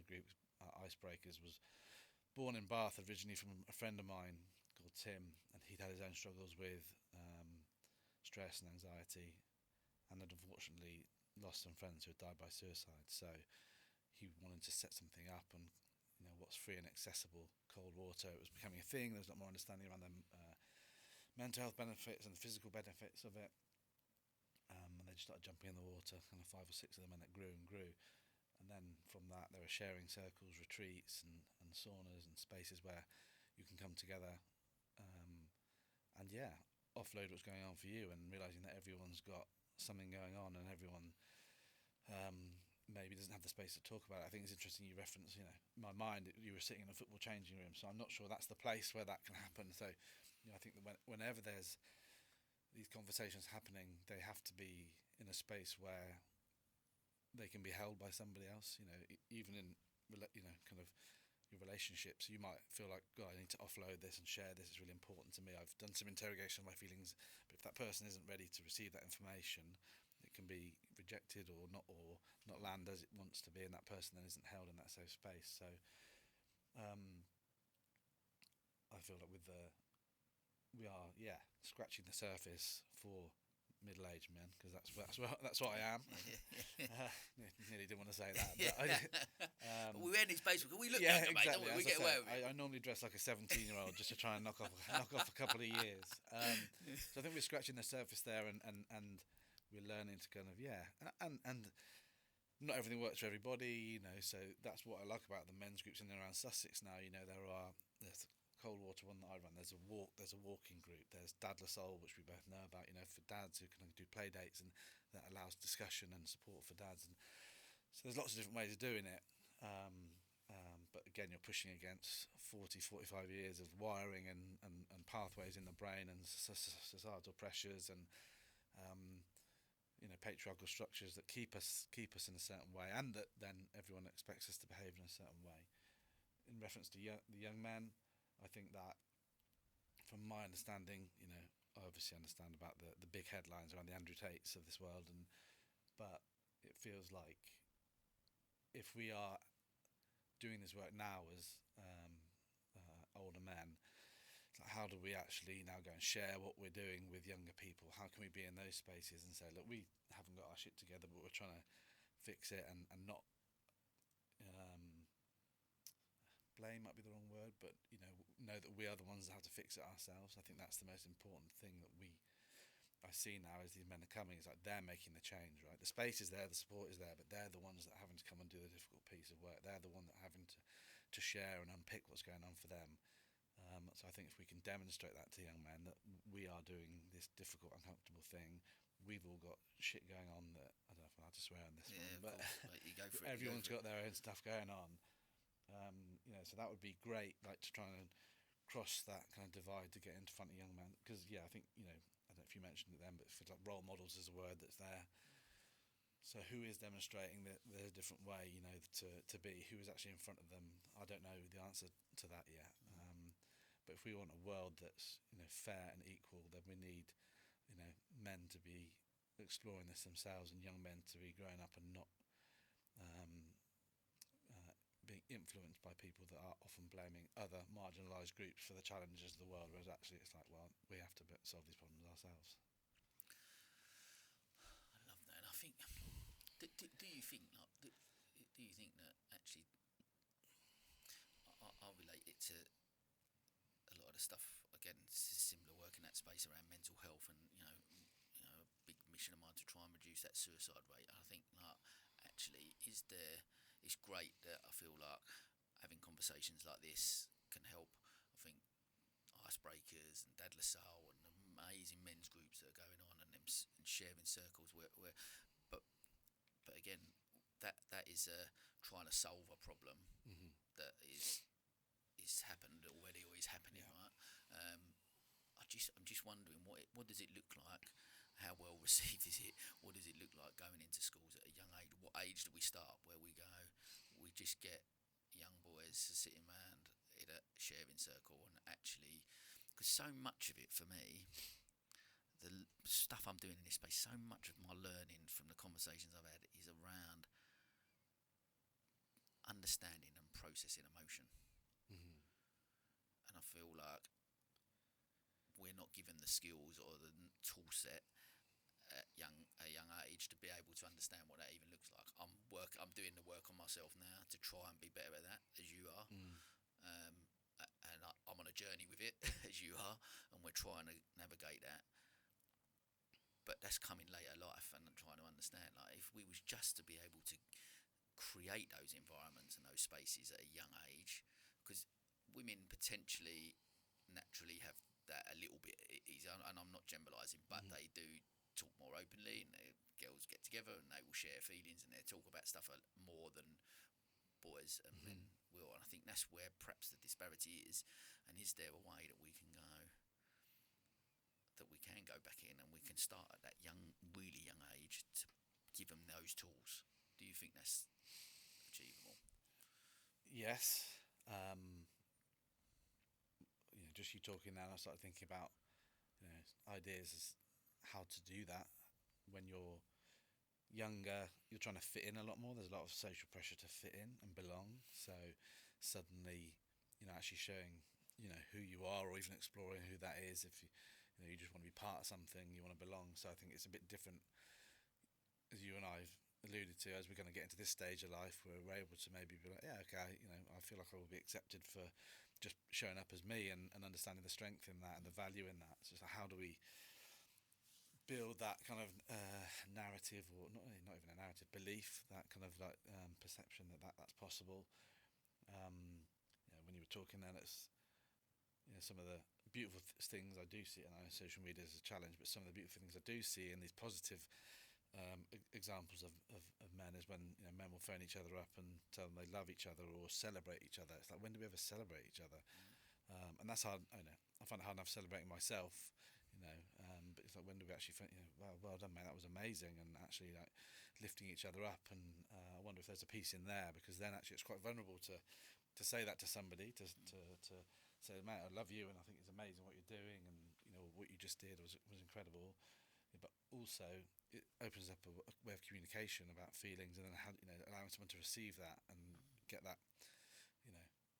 group, Icebreakers, was born in Bath originally from a friend of mine called Tim, and he'd had his own struggles with stress and anxiety, and had unfortunately lost some friends who had died by suicide. So he wanted to set something up, and what's free and accessible, cold water. It was becoming a thing. There was a lot more understanding around the mental health benefits and the physical benefits of it. And they just started jumping in the water, kind of 5 or 6 of them, and it grew and grew. And then from that, there were sharing circles, retreats, and saunas and spaces where you can come together and offload what's going on for you, and realising that everyone's got something going on, and everyone maybe doesn't have the space to talk about it. I think it's interesting you reference, in my mind, you were sitting in a football changing room, so I'm not sure that's the place where that can happen. So, I think that whenever there's these conversations happening, they have to be in a space where they can be held by somebody else. Even in kind of your relationships, you might feel like, God, I need to offload this and share this. It's really important to me. I've done some interrogation of my feelings, but if that person isn't ready to receive that information, it can be rejected or not land as it wants to be, and that person then isn't held in that safe space. So, I feel like we are scratching the surface for middle-aged men, because that's what I am. Nearly didn't want to say that, but we're in his basement. We look younger, exactly. mate, don't we? We get away with it. I normally dress like a 17-year-old just to try and knock off a couple of years. So I think we're scratching the surface there, and we're learning to kind of and not everything works for everybody, So that's what I like about the men's groups in and around Sussex now. There's cold water one that I run. There's a walking group. There's Dad La Soul, which we both know about. For dads who can do play dates, and that allows discussion and support for dads. And so there's lots of different ways of doing it. But again, you're pushing against 45 years of wiring and pathways in the brain, and societal pressures, and patriarchal structures that keep us in a certain way, and that then everyone expects us to behave in a certain way. In reference to the young men, I think that, from my understanding, I obviously understand about the big headlines around the Andrew Tates of this world, but it feels like if we are doing this work now as older men, it's like, how do we actually now go and share what we're doing with younger people? How can we be in those spaces and say, look, we haven't got our shit together, but we're trying to fix it, and not blame might be the wrong word, but know that we are the ones that have to fix it ourselves. I think that's the most important thing that I see now as these men are coming. It's like they're making the change, right? The space is there, the support is there, but they're the ones that are having to come and do the difficult piece of work. They're the one that are having to share and unpick what's going on for them. So I think if we can demonstrate that to young men, that we are doing this difficult, uncomfortable thing, we've all got shit going on that, I don't know if I'm allowed to swear on this one, but you go for it, everyone's got their own stuff going on. So that would be great, like to try and cross that kind of divide to get into front of young men. Because I think I don't know if you mentioned it then, but it feels like role models is a word that's there. So who is demonstrating there's a different way, to be? Who is actually in front of them? I don't know the answer to that yet. But if we want a world that's fair and equal, then we need men to be exploring this themselves, and young men to be growing up and not being influenced by people that are often blaming other marginalised groups for the challenges of the world, whereas actually it's like, well, we have to solve these problems ourselves. I love that, and I think, do you think that actually, I'll relate it to a lot of the stuff, again, similar work in that space around mental health, and a big mission of mine to try and reduce that suicide rate. I think actually it's great that I feel like having conversations like this can help. I think icebreakers and Dad La Salle and amazing men's groups that are going on, and them and sharing circles where but again, that is trying to solve a problem that is happened already or is happening, right? I'm just wondering, what does it look like? How well received is it? What does it look like going into schools at a young age? What age do we start? Where we just get young boys sitting around in a sharing circle, and actually, because so much of it for me, the stuff I'm doing in this space, so much of my learning from the conversations I've had is around understanding and processing emotion. And I feel like we're not given the skills or the tool set at a young age to be able to understand what that even looks like. I'm doing the work on myself now to try and be better at that, as you are. And I'm on a journey with it, as you are, and we're trying to navigate that. But that's coming later life, and I'm trying to understand, like, if we was just to be able to create those environments and those spaces at a young age, because women potentially naturally have that a little bit easier, and I'm not generalising, but they do talk more openly, and girls get together and they will share feelings and they talk about stuff more than boys and men will. And I think that's where perhaps the disparity is. And is there a way that we can go back in and we can start at that really young age to give them those tools? Do you think that's achievable? Yes. Just you talking now, I started thinking about ideas as how to do that. When you're younger, you're trying to fit in a lot more. There's a lot of social pressure to fit in and belong. So suddenly, actually showing, who you are, or even exploring who that is. If you just want to be part of something, you want to belong. So I think it's a bit different, as you and I've alluded to, as we're going to get into this stage of life, where we're able to maybe be like, yeah, okay, I feel like I will be accepted for just showing up as me, and understanding the strength in that and the value in that. So it's like, how do we build that kind of narrative, or not even a narrative, belief, that kind of like perception that's possible. When you were talking then, it's some of the beautiful things I do see, and I know social media is a challenge, but some of the beautiful things I do see in these positive examples of men is when men will phone each other up and tell them they love each other or celebrate each other. It's like, when do we ever celebrate each other? And that's hard. I find it hard enough celebrating myself. But it's like, when do we actually think, well done, mate, that was amazing, and actually like lifting each other up. And I wonder if there's a piece in there, because then actually it's quite vulnerable to say that to somebody, to say, mate, I love you, and I think it's amazing what you're doing, and what you just did was incredible. But also it opens up a way of communication about feelings, and then how, allowing someone to receive that and get that,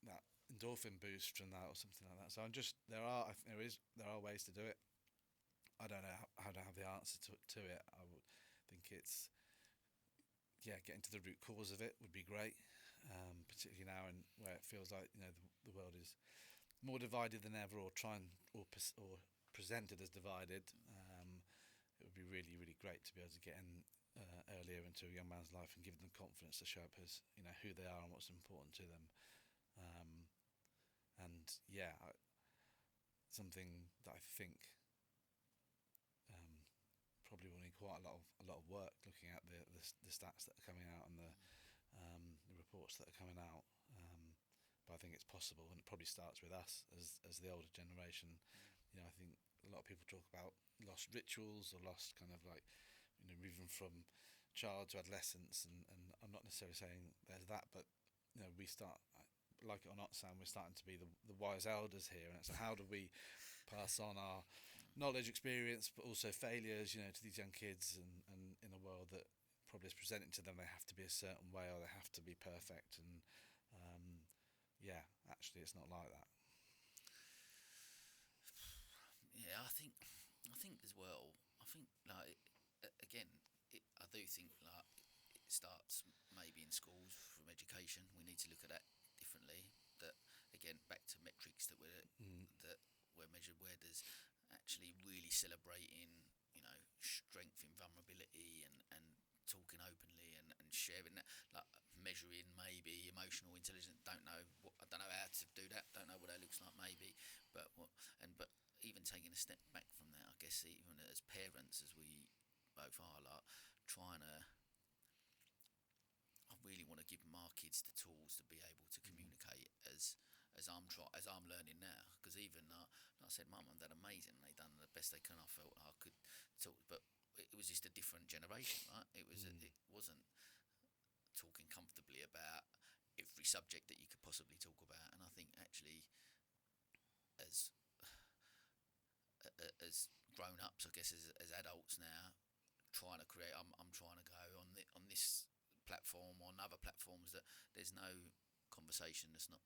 that endorphin boost from that, or something like that. So there are ways to do it. I don't know how to have the answer to it. I would think it's, getting to the root cause of it would be great, particularly now, and where it feels like the world is more divided than ever, or presented as divided. It would be really, really great to be able to get in earlier into a young man's life and give them confidence to show up as who they are and what's important to them. Something that I think probably will need quite a lot of work, looking at the stats that are coming out, and the reports that are coming out. But I think it's possible, and it probably starts with us as the older generation. I think a lot of people talk about lost rituals, or lost kind of like moving from child to adolescence, and I'm not necessarily saying there's that, but we start, like it or not, Sam, we're starting to be the wise elders here, and it's how do we pass on our knowledge, experience, but also failures, to these young kids, and in a world that probably is presenting to them they have to be a certain way, or they have to be perfect, and actually it's not like that. Yeah, I think as well. I think like again, I do think like it starts maybe in schools from education. We need to look at that differently. That again, back to metrics that we're measured. Where there's actually really celebrating, strength in vulnerability, and talking openly, and sharing that, like measuring maybe emotional intelligence. I don't know how to do that. Don't know what that looks like maybe, but even taking a step back from that, I guess even as parents, as we both are, like trying to, I really want to give my kids the tools to be able to communicate as I'm learning now. Because even like I said, Mum and Dad amazing. They done the best they can. I felt I could talk, but it was just a different generation, right? It wasn't talking comfortably about every subject that you could possibly talk about. And I think actually, as grown-ups, I guess as adults now, trying to create. I'm trying to go on this platform, on other platforms, that there's no conversation that's not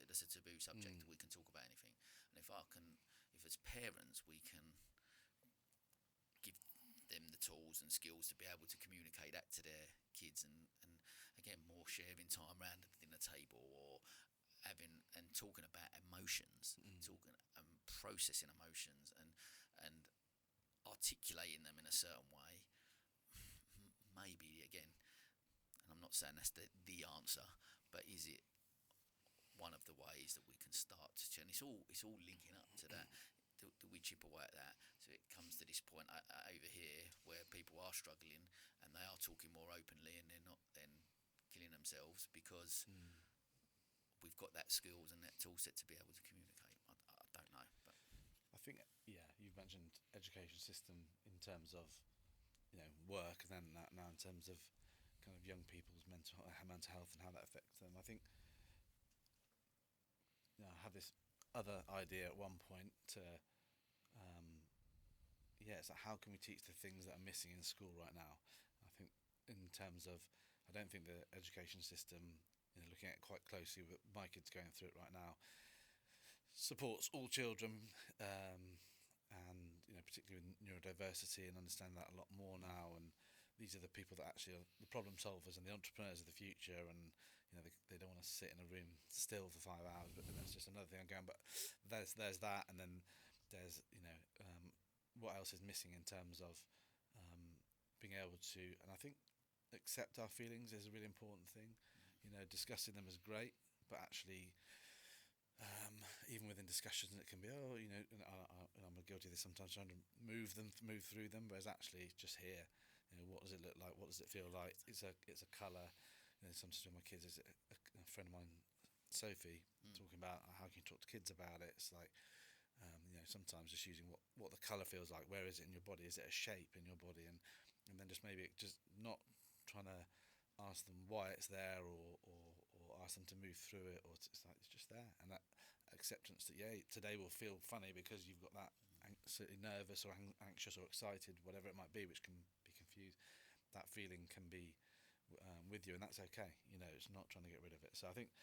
that's a taboo subject. We can talk about anything, and if as parents we can give them the tools and skills to be able to communicate that to their kids, and again, more sharing time around the dinner table, or having and talking about emotions, talking and processing emotions, and articulating them in a certain way. Maybe again, and I'm not saying that's the answer, but is it one of the ways that we can start to change? It's all linking up to that. Do we chip away at that so it comes to this point over here where people are struggling and they are talking more openly, and they're not then killing themselves because we've got that skills and that tool set to be able to communicate. I don't know, but I think, you've mentioned education system in terms of, work, and then that now in terms of kind of young people's mental health and how that affects them. I think, I had this other idea at one point to, it's like, how can we teach the things that are missing in school right now? I think in terms of, I don't think the education system, looking at it quite closely, but my kid's going through it right now, supports all children, and particularly with neurodiversity, and understand that a lot more now. And these are the people that actually are the problem solvers and the entrepreneurs of the future. And they don't want to sit in a room still for 5 hours. But then that's just another thing I'm going. But there's that, and then there's what else is missing in terms of being able to, and I think accept our feelings is a really important thing. Discussing them is great, but actually, even within discussions, it can be, and I'm guilty of this sometimes, trying to move through them, whereas actually just here, what does it look like? What does it feel like? It's a colour. Sometimes with my kids, is a friend of mine, Sophie, talking about how can you talk to kids about it. It's like, sometimes just using what the colour feels like. Where is it in your body? Is it a shape in your body? And then just maybe just not trying to ask them why it's there, or ask them to move through it, or it's like it's just there. And that acceptance that today will feel funny because you've got that slightly nervous or anxious or excited, whatever it might be, which can be confused. That feeling can be with you, and that's okay. It's not trying to get rid of it. So I think,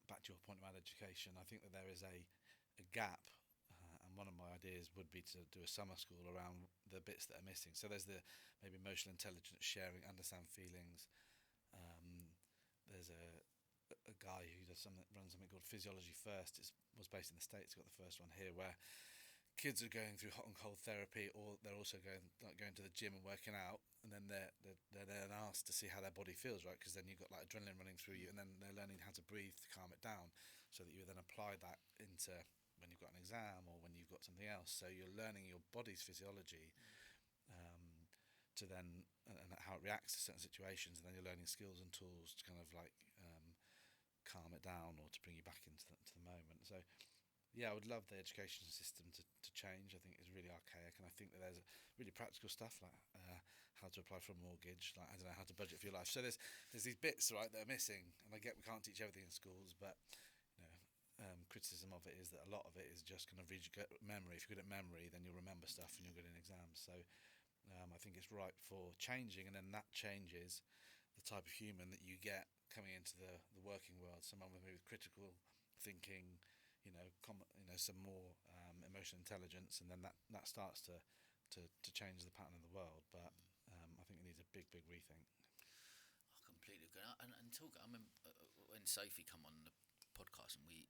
back to your point about education, I think that there is a gap, and one of my ideas would be to do a summer school around the bits that are missing. So there's the maybe emotional intelligence, sharing, understand feelings. There's a guy who runs something called Physiology First. It was based in the States. Got the first one here, where kids are going through hot and cold therapy, or they're also going to the gym and working out, and then they're then asked to see how their body feels, right? Because then you've got like adrenaline running through you, and then they're learning how to breathe to calm it down, so that you then apply that into when you've got an exam or when you've got something else. So you're learning your body's physiology, to then and how it reacts to certain situations, and then you're learning skills and tools to kind of like calm it down or to bring you back into the moment. So I would love the education system to change. I think it's really archaic, and I think that there's really practical stuff like how to apply for a mortgage, like, I don't know, how to budget for your life. So there's these bits, right, that are missing, and I get we can't teach everything in schools, but criticism of it is that a lot of it is just kind of memory. If you're good at memory, then you'll remember stuff and you're good in exams. So I think it's ripe for changing, and then that changes the type of human that you get coming into the working world. Someone with maybe critical thinking, some more emotional intelligence, and then that starts to change the pattern of the world. But I think it needs a big rethink. I completely agree. And talk. I remember when Sophie come on the podcast, and we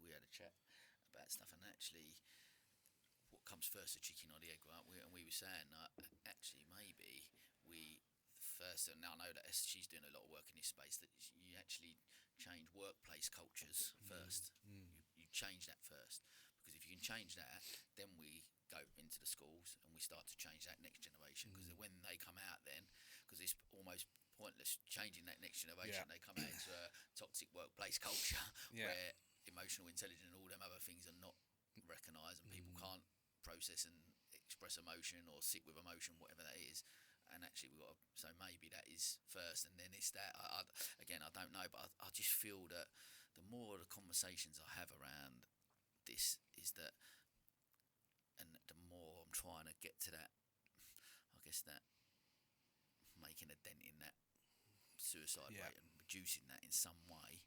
had a chat about stuff, and actually, what comes first, the chicken or the egg, right? We were saying actually maybe we first, and now I know that she's doing a lot of work in this space, that you actually change workplace cultures first. You change that first, because if you can change that, then we go into the schools and we start to change that next generation, because when they come out then, because it's almost pointless changing that next generation, they come out into a toxic workplace culture where emotional intelligence and all them other things are not recognised, and people can't process and express emotion or sit with emotion, whatever that is. And actually we've got to, so maybe that is first, and then it's that. I don't know, but I just feel that the more the conversations I have around this is that, and the more I'm trying to get to that, I guess, that making a dent in that suicide rate and reducing that in some way.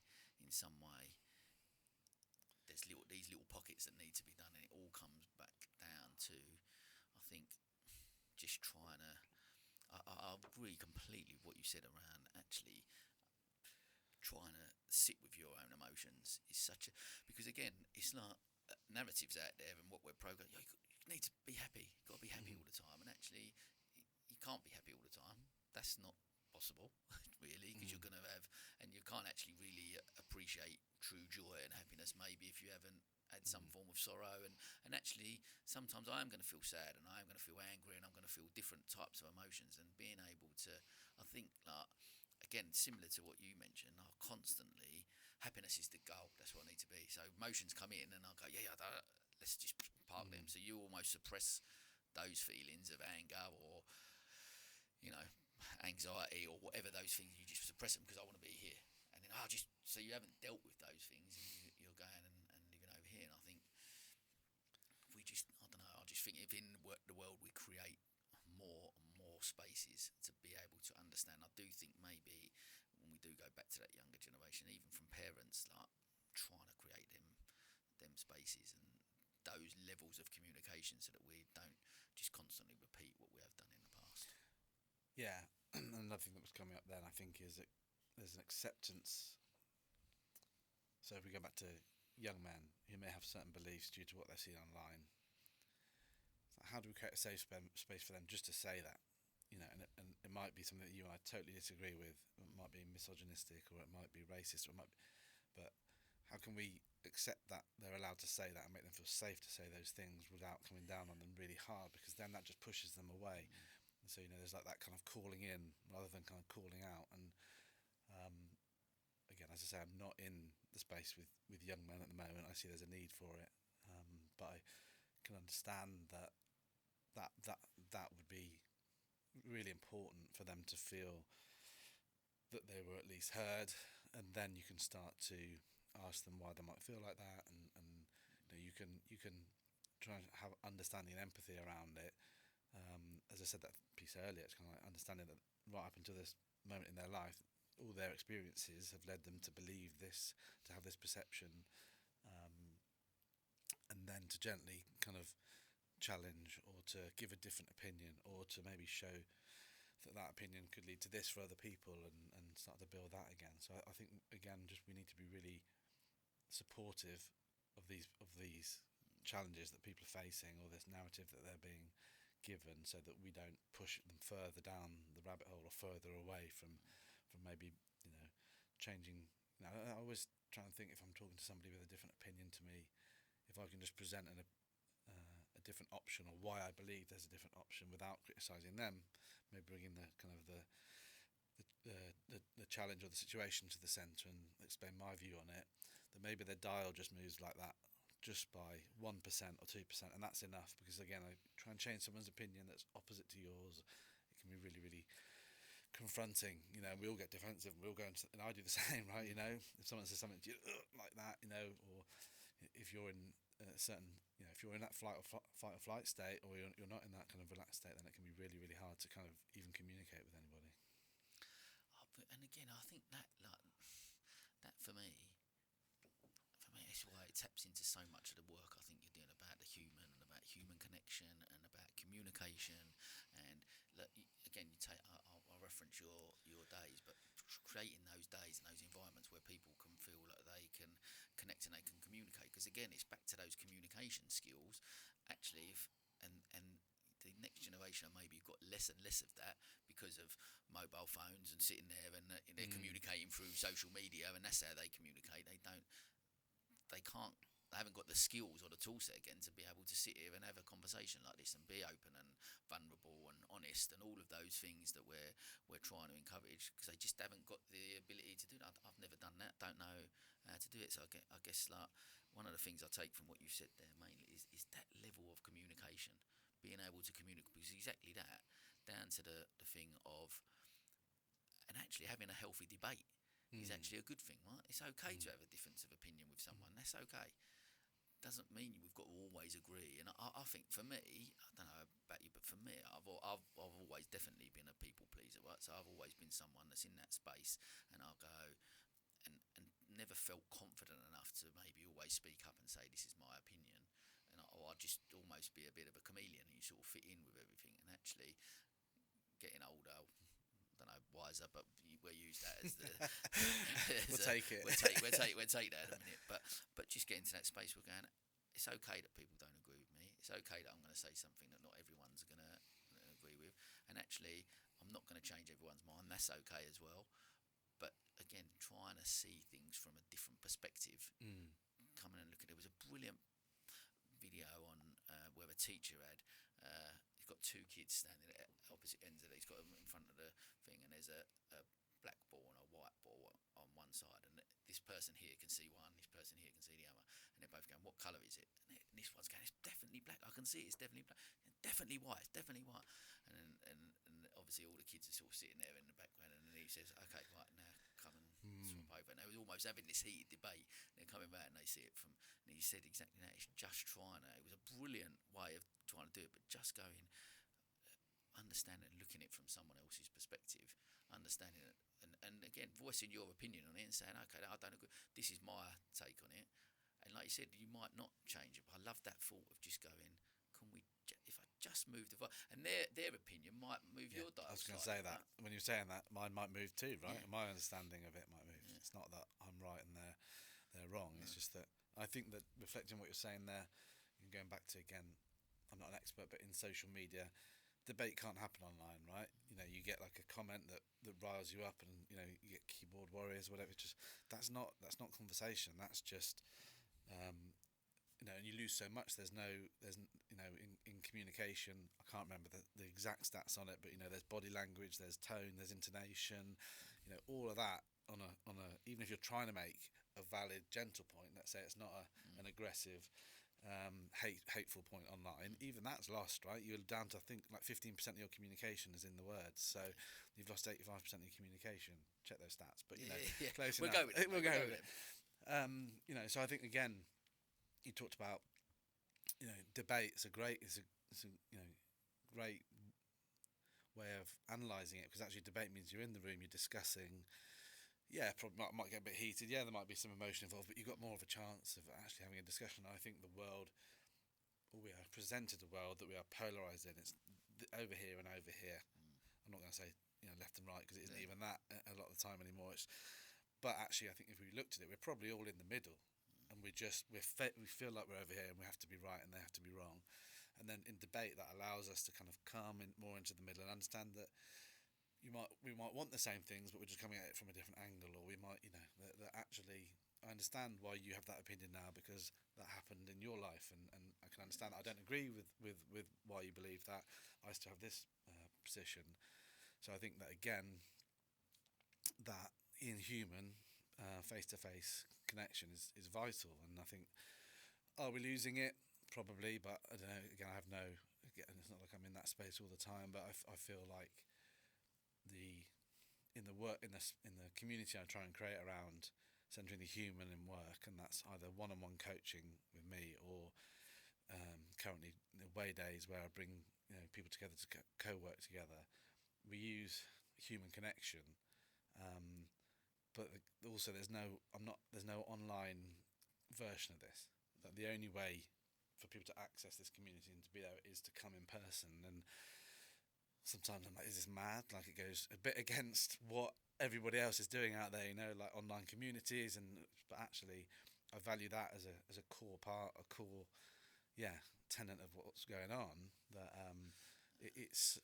There's these little pockets that need to be done, and it all comes back down to, I think, just trying to. I agree completely with what you said around actually trying to sit with your own emotions is such a, because again it's like narratives out there and what we're programmed. You need to be happy. You've got to be happy all the time, and actually you can't be happy all the time. That's not possible, really, because you're going to have, and you can't actually really appreciate true joy and happiness maybe if you haven't had some form of sorrow, and actually sometimes I am going to feel sad and I am going to feel angry and I'm going to feel different types of emotions, and being able to, I think, like, again, similar to what you mentioned, constantly happiness is the goal. That's what I need to be. So emotions come in and I'll go, let's just park them. So you almost suppress those feelings of anger or, you know, anxiety or whatever those things. You just suppress them because I want to be here. And then so you haven't dealt with those things, and you're going and living over here. And I think I don't know, I just think if in the world we create more and more spaces to be able to understand. I do think maybe when we do go back to that younger generation, even from parents, like trying to create them spaces and those levels of communication so that we don't just constantly repeat what we have done in the past. Yeah, another thing that was coming up then, I think, is that there's an acceptance. So if we go back to young men who may have certain beliefs due to what they've seen online, how do we create a safe space for them just to say that? You know, and it might be something that you and I totally disagree with. It might be misogynistic, or it might be racist, or it might be, but how can we accept that they're allowed to say that and make them feel safe to say those things without coming down on them really hard? Because then that just pushes them away. And so, you know, there's like that kind of calling in rather than kind of calling out. And again, as I say, I'm not in the space with young men at the moment. I see there's a need for it, but I can understand that would be really important for them to feel that they were at least heard, and then you can start to ask them why they might feel like that, and you know, you can try and have understanding and empathy around it. As I said that piece earlier, it's kind of like understanding that right up until this moment in their life, all their experiences have led them to believe this, to have this perception, and then to gently kind of challenge or to give a different opinion or to maybe show that opinion could lead to this for other people, and start to build that again. So I think, again, just we need to be really supportive of these challenges that people are facing, or this narrative that they're being given, so that we don't push them further down the rabbit hole or further away from maybe, you know, changing. You know, I always try and think, if I'm talking to somebody with a different opinion to me, if I can just present a different option, or why I believe there's a different option, without criticising them, maybe bringing the kind of the challenge or the situation to the centre and explain my view on it, that maybe their dial just moves like that, just by 1% or 2%, and that's enough. Because again, I try and change someone's opinion that's opposite to yours, it can be really, really confronting. You know, we all get defensive, we all go into, and I do the same, right? You know, if someone says something to you like that, you know, or if you're in a certain, you know, if you're in that fight or flight state, or you're not in that kind of relaxed state, then it can be really, really hard to kind of even communicate with anybody. And again, I think that, like, that for me, it's why it taps into so much of the work I think you're doing about the human and about human connection and about communication. And look, again, you take, I'll reference your days, but creating those days and those environments where people can feel like they can connect and they can communicate. Because again, it's back to those communication skills. Actually, and the next generation maybe got less and less of that because of mobile phones and sitting there, and they're communicating through social media, and that's how they communicate. They haven't got the skills or the tool set again to be able to sit here and have a conversation like this and be open and vulnerable and honest and all of those things that we're trying to encourage, because they just haven't got the ability to do that. I've never done that, don't know how to do it. So I guess like one of the things I take from what you said there mainly is that level of communication, being able to communicate, because exactly that, down to the thing of, and actually having a healthy debate is actually a good thing, right? It's okay to have a difference of opinion with someone. That's okay. Doesn't mean we've got to always agree. And I think for me, I don't know about you, but for me, I've always definitely been a people pleaser, right? So I've always been someone that's in that space, and I'll go and never felt confident enough to maybe always speak up and say this is my opinion. And or I'd just almost be a bit of a chameleon, and you sort of fit in with everything. And actually, getting older, I don't know, wiser, but we'll use that as the. We'll take it. We'll take that in a minute. But just getting to that space, we're going. It's okay that people don't agree with me. It's okay that I'm going to say something that not everyone's going to agree with. And actually, I'm not going to change everyone's mind. That's okay as well. But again, trying to see things from a different perspective. Coming and looking, there was a brilliant video on where a teacher had. He's got two kids standing at opposite ends of it. He's got them in front of the thing, and there's a black ball and a white ball on one side, and this person here can see one, this person here can see the other, and they're both going, what colour is it? And this one's going, it's definitely black, I can see it's definitely black, definitely white, it's definitely white. And obviously all the kids are sort of sitting there in the background, and then he says, okay, right, now come and swap over. And they were almost having this heated debate, and they're coming back and they see it from, and he said exactly that. It's just trying to, it was a brilliant way of trying to do it, but just going, understanding and looking at it from someone else's perspective, understanding it, and again, voicing your opinion on it and saying, okay, I don't agree, this is my take on it. And like you said, you might not change it, but I love that thought of just going, can we, if I just move the and their opinion might move your dial. I was going to say that. When you're saying that, mine might move too, right? Yeah. My understanding of it might move. Yeah. It's not that I'm right and they're wrong. It's just that I think that reflecting what you're saying there, and going back to, again, I'm not an expert, but in social media, debate can't happen online, right? You know, you get like a comment that riles you up, and you know, you get keyboard warriors, whatever. Just that's not conversation. That's just you know, and you lose so much. There's you know, in communication, I can't remember the exact stats on it, but you know, there's body language, there's tone, there's intonation, you know, all of that on a even if you're trying to make a valid, gentle point, let's say it's not an aggressive, hateful point online, even that's lost, right? You're down to, I think, like 15% of your communication is in the words, so you've lost 85% of your communication. Check those stats, but you know, close enough. We'll go with it. You know, so I think, again, you talked about, you know, debate. It's a you know, great way of analysing it, because actually debate means you're in the room, you're discussing. Yeah, probably might get a bit heated. Yeah, there might be some emotion involved, but you've got more of a chance of actually having a discussion. I think the world, or we are presented a world that we are polarised in. It's over here and over here. I'm not going to say, you know, left and right, because it isn't even that a lot of the time anymore. But actually, I think if we looked at it, we're probably all in the middle, and we feel like we're over here and we have to be right and they have to be wrong. And then in debate, that allows us to kind of come in more into the middle and understand that we might want the same things, but we're just coming at it from a different angle, or we might, you know, that actually, I understand why you have that opinion now, because that happened in your life, and I can understand that. I don't agree with why you believe that. I still have this position. So I think that, again, that in human face-to-face connection is vital, and I think, are we losing it? Probably, but I don't know. Again, it's not like I'm in that space all the time, but I feel like in the community I try and create around centering the human in work, and that's either one-on-one coaching with me, or currently the way days where I bring, you know, people together to co-work together. We use human connection, but also there's no online version of this. That the only way for people to access this community and to be there is to come in person. And sometimes I'm like, is this mad? Like, it goes a bit against what everybody else is doing out there, you know, like online communities. But actually, I value that as a core part, a core, tenet of what's going on. That it's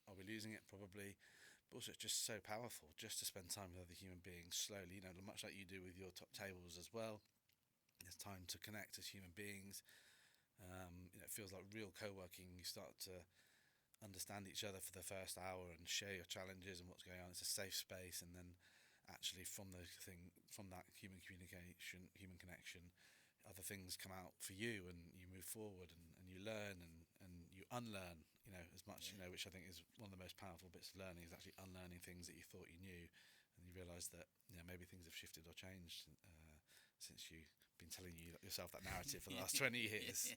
are we losing it? Probably. But also, it's just so powerful just to spend time with other human beings slowly, you know, much like you do with your top tables as well. There's time to connect as human beings. You know, it feels like real co-working. You start to understand each other for the first hour and share your challenges and what's going on. It's a safe space, and then actually from that human communication, human connection, other things come out for you, and you move forward, and you learn and you unlearn, you know, as much, you know, which I think is one of the most powerful bits of learning, is actually unlearning things that you thought you knew, and you realise that, you know, maybe things have shifted or changed since you've been telling yourself that narrative for the last 20 years.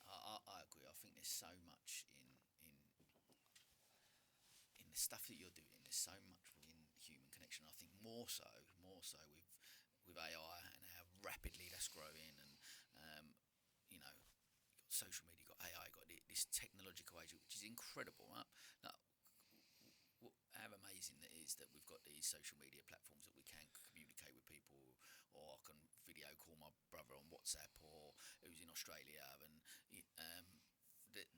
I agree. I think there's so much in the stuff that you're doing. There's so much within human connection. I think more so with AI and how rapidly that's growing, social media, you've got AI, you've got this technological age, which is incredible, right? Now, how amazing it is that we've got these social media platforms that we can communicate with people, or I can video call my brother on WhatsApp, or who's in Australia, and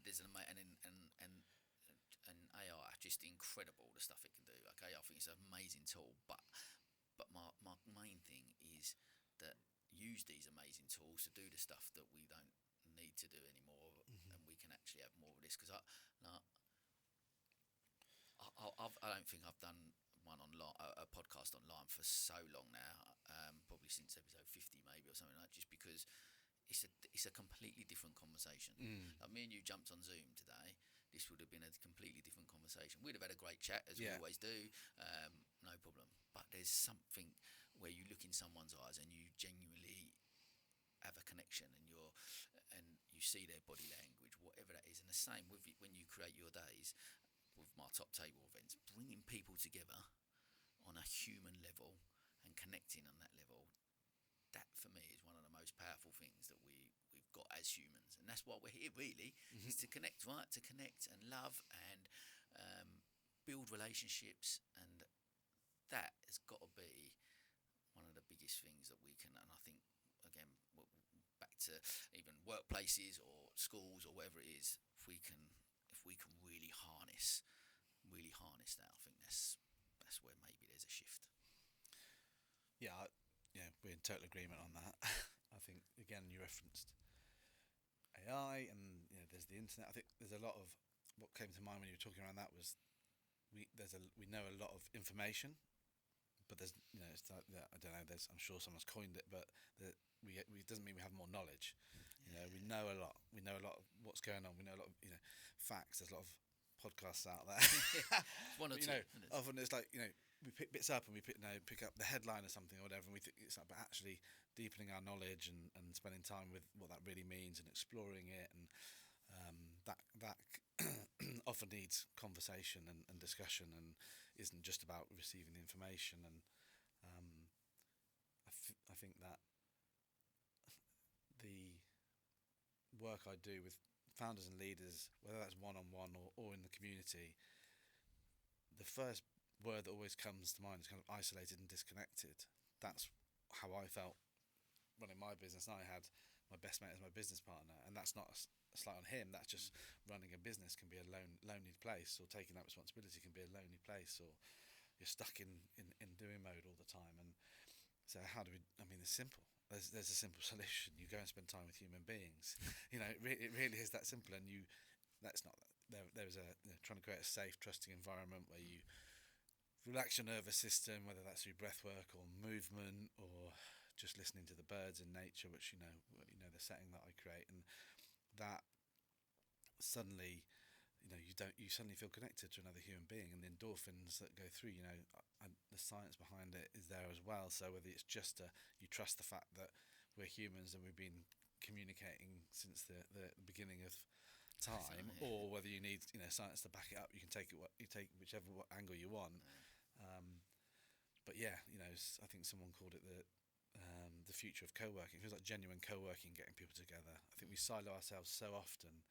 there's an and AI, just incredible the stuff it can do. Okay, I think it's an amazing tool, but my main thing is that use these amazing tools to do the stuff that we don't need to do anymore, and we can actually have more of this. Because I don't think I've done one online, a podcast online for so long now, probably since episode 50 maybe, or something like that, just because it's a completely different conversation. Like me and you jumped on Zoom today, this would have been a completely different conversation. We'd have had a great chat, as we always do, no problem. But there's something where you look in someone's eyes and you genuinely have a connection, and you see their body language, whatever that is. And the same with when you create your days with my top table events, bringing people together on a human level and connecting on that level. That for me is one of the most powerful things that we've got as humans, and that's why we're here really, is to connect, right? To connect and love and build relationships, and that has got to be one of the biggest things that we can. And I think, again, back to even workplaces or schools or whatever it is, if we can really harness that, I think that's where maybe there's a shift. Yeah, we're in total agreement on that. I think, again, you referenced AI, and there's the internet. I think there's a lot of what came to mind when you were talking around that was we know a lot of information, but there's it's like, I don't know. I'm sure someone's coined it, but we doesn't mean we have more knowledge. We know a lot. We know a lot of what's going on. We know a lot of facts. There's a lot of podcasts out there. One or but, two. Often it's like we pick bits up and we pick up the headline or something or whatever, and we think it's like, but actually deepening our knowledge and spending time with what that really means and exploring it, and that often needs conversation and discussion, and isn't just about receiving the information. And I think that the work I do with founders and leaders, whether that's one-on-one or in the community, the first word that always comes to mind is kind of isolated and disconnected. That's how I felt running my business. And I had my best mate as my business partner, and that's not a slight on him. That's just running a business can be a lonely place, or taking that responsibility can be a lonely place, or you're stuck in doing mode all the time. And so how do we? I mean, it's simple. There's a simple solution. You go and spend time with human beings. It really is that simple. And that's not there's a trying to create a safe, trusting environment where you relax your nervous system, whether that's through breath work or movement or just listening to the birds in nature, which the setting that I create, and that suddenly you suddenly feel connected to another human being, and the endorphins that go through, and the science behind it is there as well. So whether it's just you trust the fact that we're humans and we've been communicating since the beginning of time, or whether you need science to back it up, you can take whichever angle you want. But I think someone called it the future of co-working. It feels like genuine co-working, getting people together. I think we silo ourselves so often.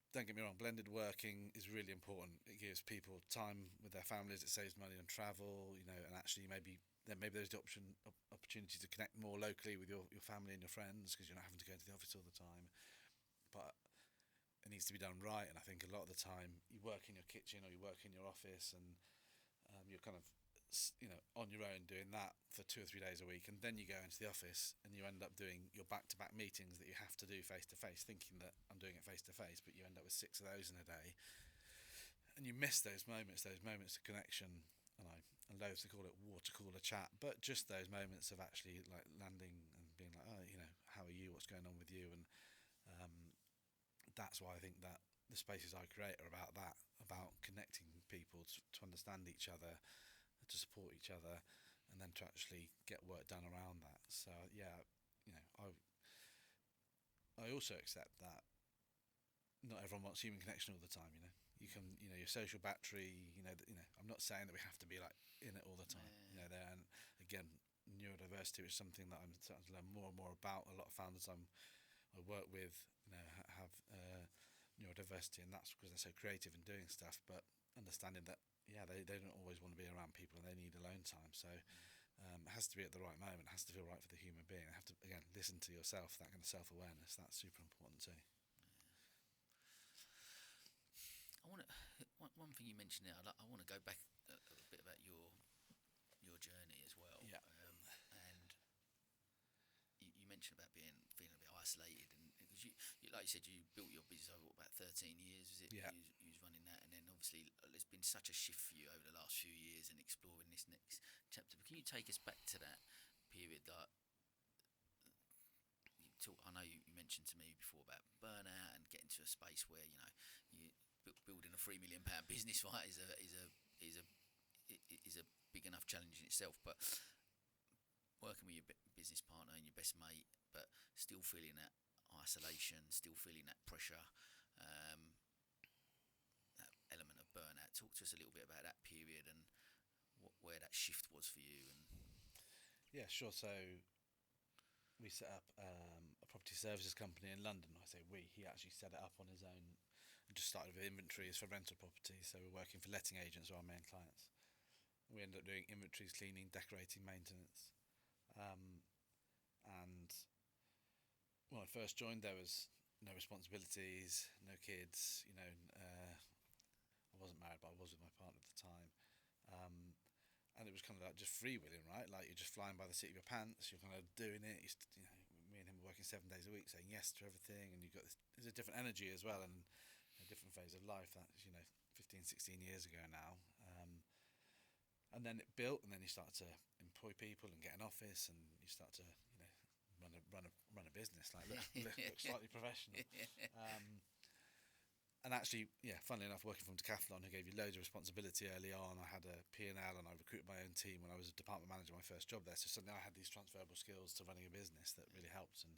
Don't get me wrong, blended working is really important. It gives people time with their families, it saves money on travel, and actually maybe there's the opportunity to connect more locally with your family and your friends, because you're not having to go into the office all the time. But it needs to be done right, and I think a lot of the time you work in your kitchen or you work in your office, and you're kind of on your own doing that for 2 or 3 days a week, and then you go into the office and you end up doing your back-to-back meetings that you have to do face-to-face, thinking that I'm doing it face-to-face, but you end up with 6 of those in a day, and you miss those moments of connection. And I loathe to call it water cooler chat, but just those moments of actually like landing and being like, oh, how are you, what's going on with you? And that's why I think that the spaces I create are about that, about connecting people to understand each other, to support each other, and then to actually get work done around that. So I also accept that not everyone wants human connection all the time. You can, your social battery. I'm not saying that we have to be like in it all the time. There, and again, neurodiversity is something that I'm starting to learn more and more about. A lot of founders I'm I work with, have neurodiversity, and that's because they're so creative in doing stuff, but understanding that, they don't always want to be around people and they need alone time. So it has to be at the right moment. It has to feel right for the human being. I have to, again, listen to yourself, that kind of self-awareness. That's super important too. I want to one thing you mentioned there. I want to go back a bit about your journey as well. Yeah. And you mentioned about feeling a bit isolated, and because you, like you said, you built your business over about 13 years. Was it? Yeah. You was running that, and then obviously there's been such a shift for you over the last few years and exploring this next chapter. But can you take us back to that period that I know you mentioned to me before about burnout and getting to a space where you building a £3 million business, right, is a big enough challenge in itself. But working with your business partner and your best mate, but still feeling that isolation, still feeling that pressure, that element of burnout. Talk to us a little bit about that period and where that shift was for you. And Yeah, sure. So we set up a property services company in London. I say we. He actually set it up on his own and just started with inventories for rental properties. So we're working for letting agents, who are our main clients. We ended up doing inventories, cleaning, decorating, maintenance. And when I first joined, there was no responsibilities, no kids. I wasn't married, but I was with my partner at the time. And it was kind of like just freewheeling, right? Like you're just flying by the seat of your pants. You're kind of doing it. Me and him were working 7 days a week, saying yes to everything. And you've got there's a different energy as well, and a different phase of life. That's 15, 16 years ago now. And then it built, and then you start to employ people and get an office, and you start to run a business, like look slightly professional. And actually, funnily enough, working from Decathlon, who gave you loads of responsibility early on, I had a P&L and I recruited my own team when I was a department manager, my first job there. So suddenly I had these transferable skills to running a business that really helped. And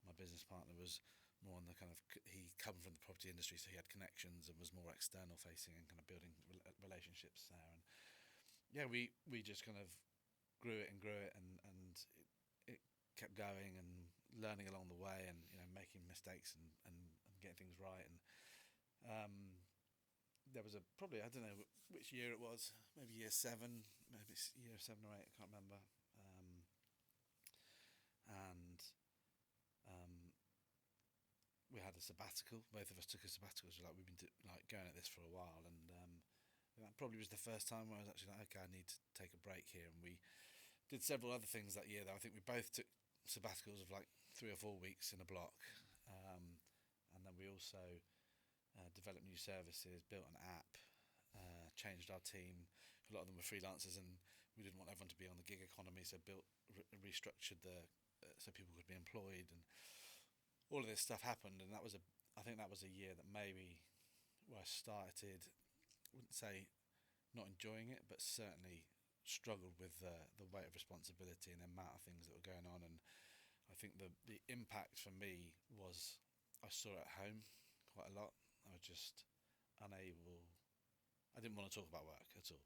my business partner was more on the kind of, he come from the property industry, so he had connections and was more external facing and kind of building relationships there. And we just kind of grew it, and it kept going and learning along the way, and making mistakes and getting things right. And there was probably, I don't know which year it was, maybe year 7, maybe year 7 or 8, I can't remember. We had a sabbatical. Both of us took a sabbatical. So we've been going at this for a while, and that probably was the first time where I was actually like, okay, I need to take a break here. And we did several other things that year, though. I think we both took sabbaticals of 3 or 4 weeks in a block, and then we also developed new services, built an app, changed our team. A lot of them were freelancers, and we didn't want everyone to be on the gig economy, so restructured so people could be employed, and all of this stuff happened. And I think that was a year that maybe where I started, I wouldn't say not enjoying it, but certainly struggled with the weight of responsibility and the amount of things that were going on. And I think the impact for me was I saw it at home quite a lot. I was just unable. I didn't want to talk about work at all.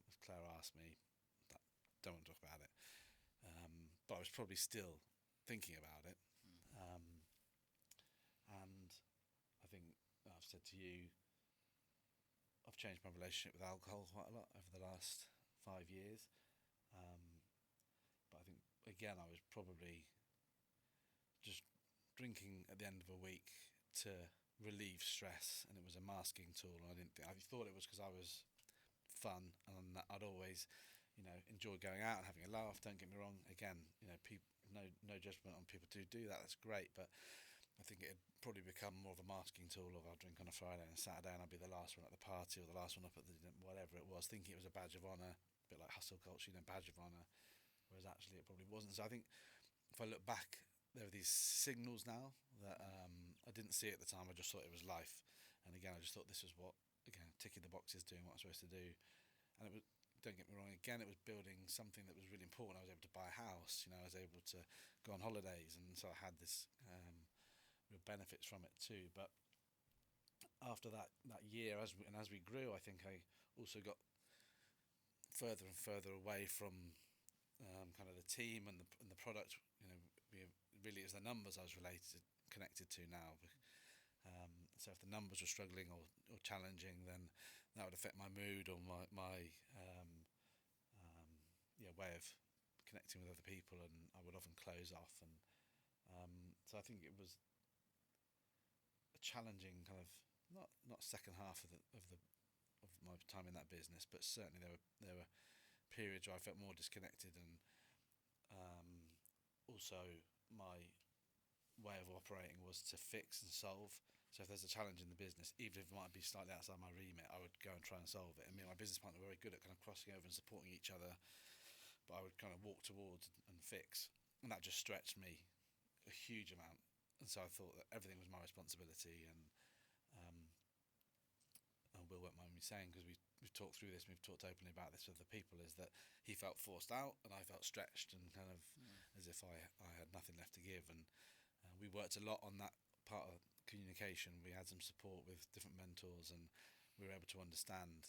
If Claire asked me, don't want to talk about it. But I was probably still thinking about it. And I think I've said to you, I've changed my relationship with alcohol quite a lot over the last 5 years. But I think, again, I was probably just drinking at the end of a week to relieve stress, and it was a masking tool. I thought it was because I was fun, and I'd always, enjoy going out and having a laugh. Don't get me wrong. Again, no judgment on people who do that. That's great, but I think it had probably become more of a masking tool. Of I'll drink on a Friday and Saturday, and I'll be the last one at the party or the last one up at the whatever it was, thinking it was a badge of honour, a bit like hustle culture, badge of honour. Whereas actually it probably wasn't. So I think if I look back, there are these signals now that I didn't see at the time. I just thought it was life, and again, I just thought this was what, again, ticking the boxes, doing what I'm supposed to do. And it was, don't get me wrong, again, it was building something that was really important. I was able to buy a house, I was able to go on holidays, and so I had this real benefits from it too. But after that year, as we grew, I think I also got further and further away from kind of the team and the product. Really, it was the numbers I was connected to now. So if the numbers were struggling or challenging, then that would affect my mood or my way of connecting with other people, and I would often close off. And so I think it was a challenging kind of not second half of my time in that business, but certainly there were periods where I felt more disconnected, and also my way of operating was to fix and solve. So if there's a challenge in the business, even if it might be slightly outside my remit, I would go and try and solve it. And me and my business partner were very good at kind of crossing over and supporting each other, but I would kind of walk towards and fix, and that just stretched me a huge amount. And so I thought that everything was my responsibility, and Will won't mind me saying, because we've talked through this, and we've talked openly about this with other people, is that he felt forced out and I felt stretched and kind of as if I had nothing left to give. And we worked a lot on that part of communication. We had some support with different mentors, and we were able to understand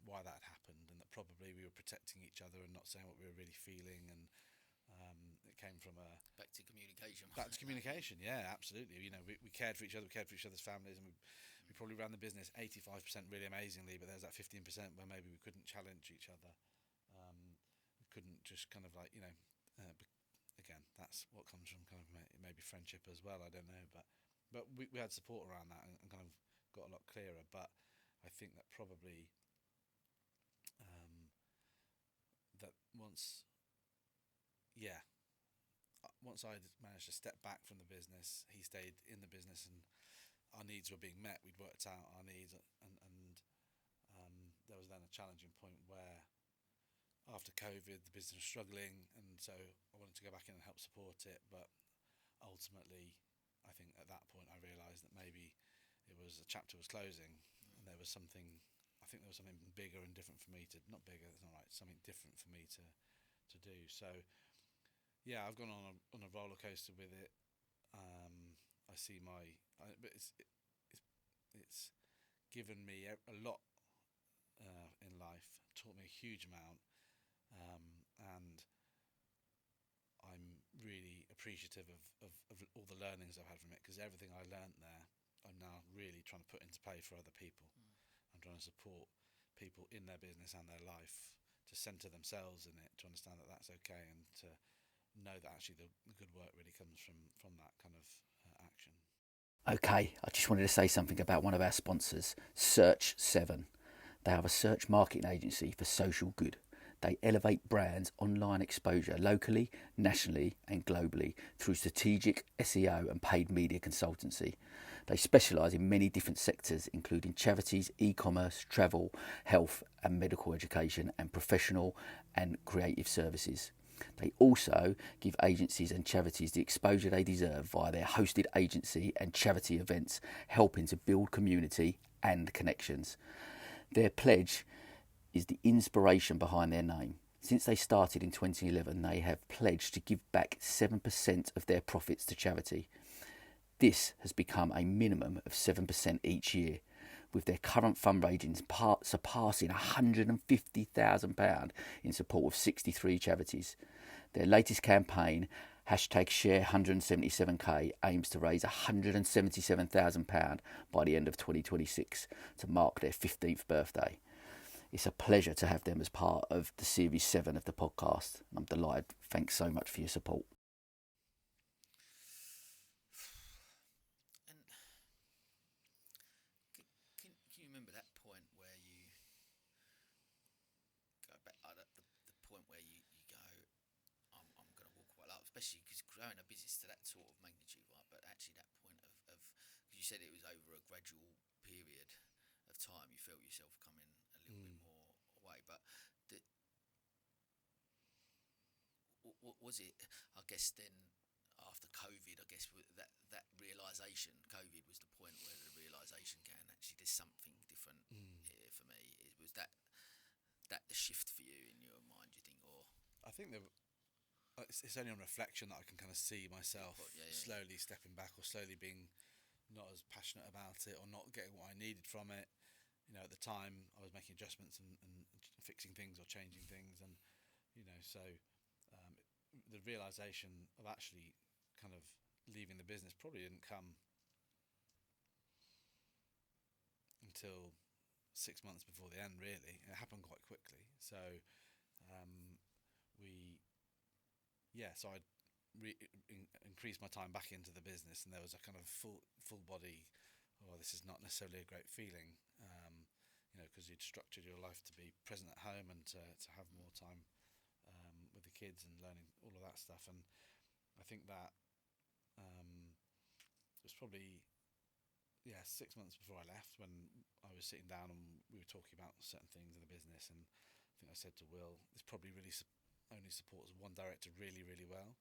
why that had happened, and that probably we were protecting each other and not saying what we were really feeling. And it came from back to communication. Back to communication, yeah, absolutely. You know, we cared for each other, we cared for each other's families, and we probably ran the business 85% really amazingly, but there's that 15% where maybe we couldn't challenge each other. We couldn't just kind of like, again, that's what comes from kind of maybe friendship as well, I don't know. But we had support around that, and kind of got a lot clearer. But I think that probably that once I'd managed to step back from the business, he stayed in the business, and our needs were being met. We'd worked out our needs, and there was then a challenging point where, after COVID, the business was struggling, and so I wanted to go back in and help support it. But ultimately, I think at that point I realised that maybe it was a chapter was closing, and there was something. I think there was something bigger and different for me to not bigger. It's not right. Something different for me to do. So. Yeah, I've gone on a roller coaster with it. I see but it's given me a lot in life, taught me a huge amount, and I'm really appreciative of all the learnings I've had from it, because everything I learnt there, I'm now really trying to put into play for other people. I'm trying to support people in their business and their life, to centre themselves in it, to understand that that's okay, and to know that actually the good work really comes from that kind of action. Okay, I just wanted to say something about one of our sponsors, Search 7. They are a search marketing agency for social good. They elevate brands' online exposure locally, nationally and globally through strategic SEO and paid media consultancy. They specialise in many different sectors, including charities, e-commerce, travel, health and medical education, and professional and creative services. They also give agencies and charities the exposure they deserve via their hosted agency and charity events, helping to build community and connections. Their pledge is the inspiration behind their name. Since they started in 2011, they have pledged to give back 7% of their profits to charity. This has become a minimum of 7% each year, with their current fundraising surpassing £150,000 in support of 63 charities. Their latest campaign, #Share177k, aims to raise £177,000 by the end of 2026 to mark their 15th birthday. It's a pleasure to have them as part of the Series 7 of the podcast. I'm delighted. Thanks so much for your support. And can you remember that point where you go back, the point where you go, I'm going to walk away, like, especially because growing a business to that sort of magnitude, right? But actually that point of because you said it was over a gradual period of time, you felt yourself coming a little bit more away. But was it, I guess, then after COVID, I guess that realisation, COVID was the point where the realisation came, actually there's something different here for me. Was that the shift for you in your mind, do you think? Or I think it's only on reflection that I can kind of see myself slowly stepping back, or slowly being not as passionate about it, or not getting what I needed from it. You know, at the time I was making adjustments and fixing things or changing things, and so the realisation of actually kind of leaving the business probably didn't come until 6 months before the end, really. It happened quite quickly. So um, so I increased my time back into the business, and there was a kind of full body, oh, this is not necessarily a great feeling, because you'd structured your life to be present at home and to have more time with the kids and learning all of that stuff. And I think that it was probably 6 months before I left when I was sitting down and we were talking about certain things in the business, and I think I said to Will, this probably really only supports one director really, really well.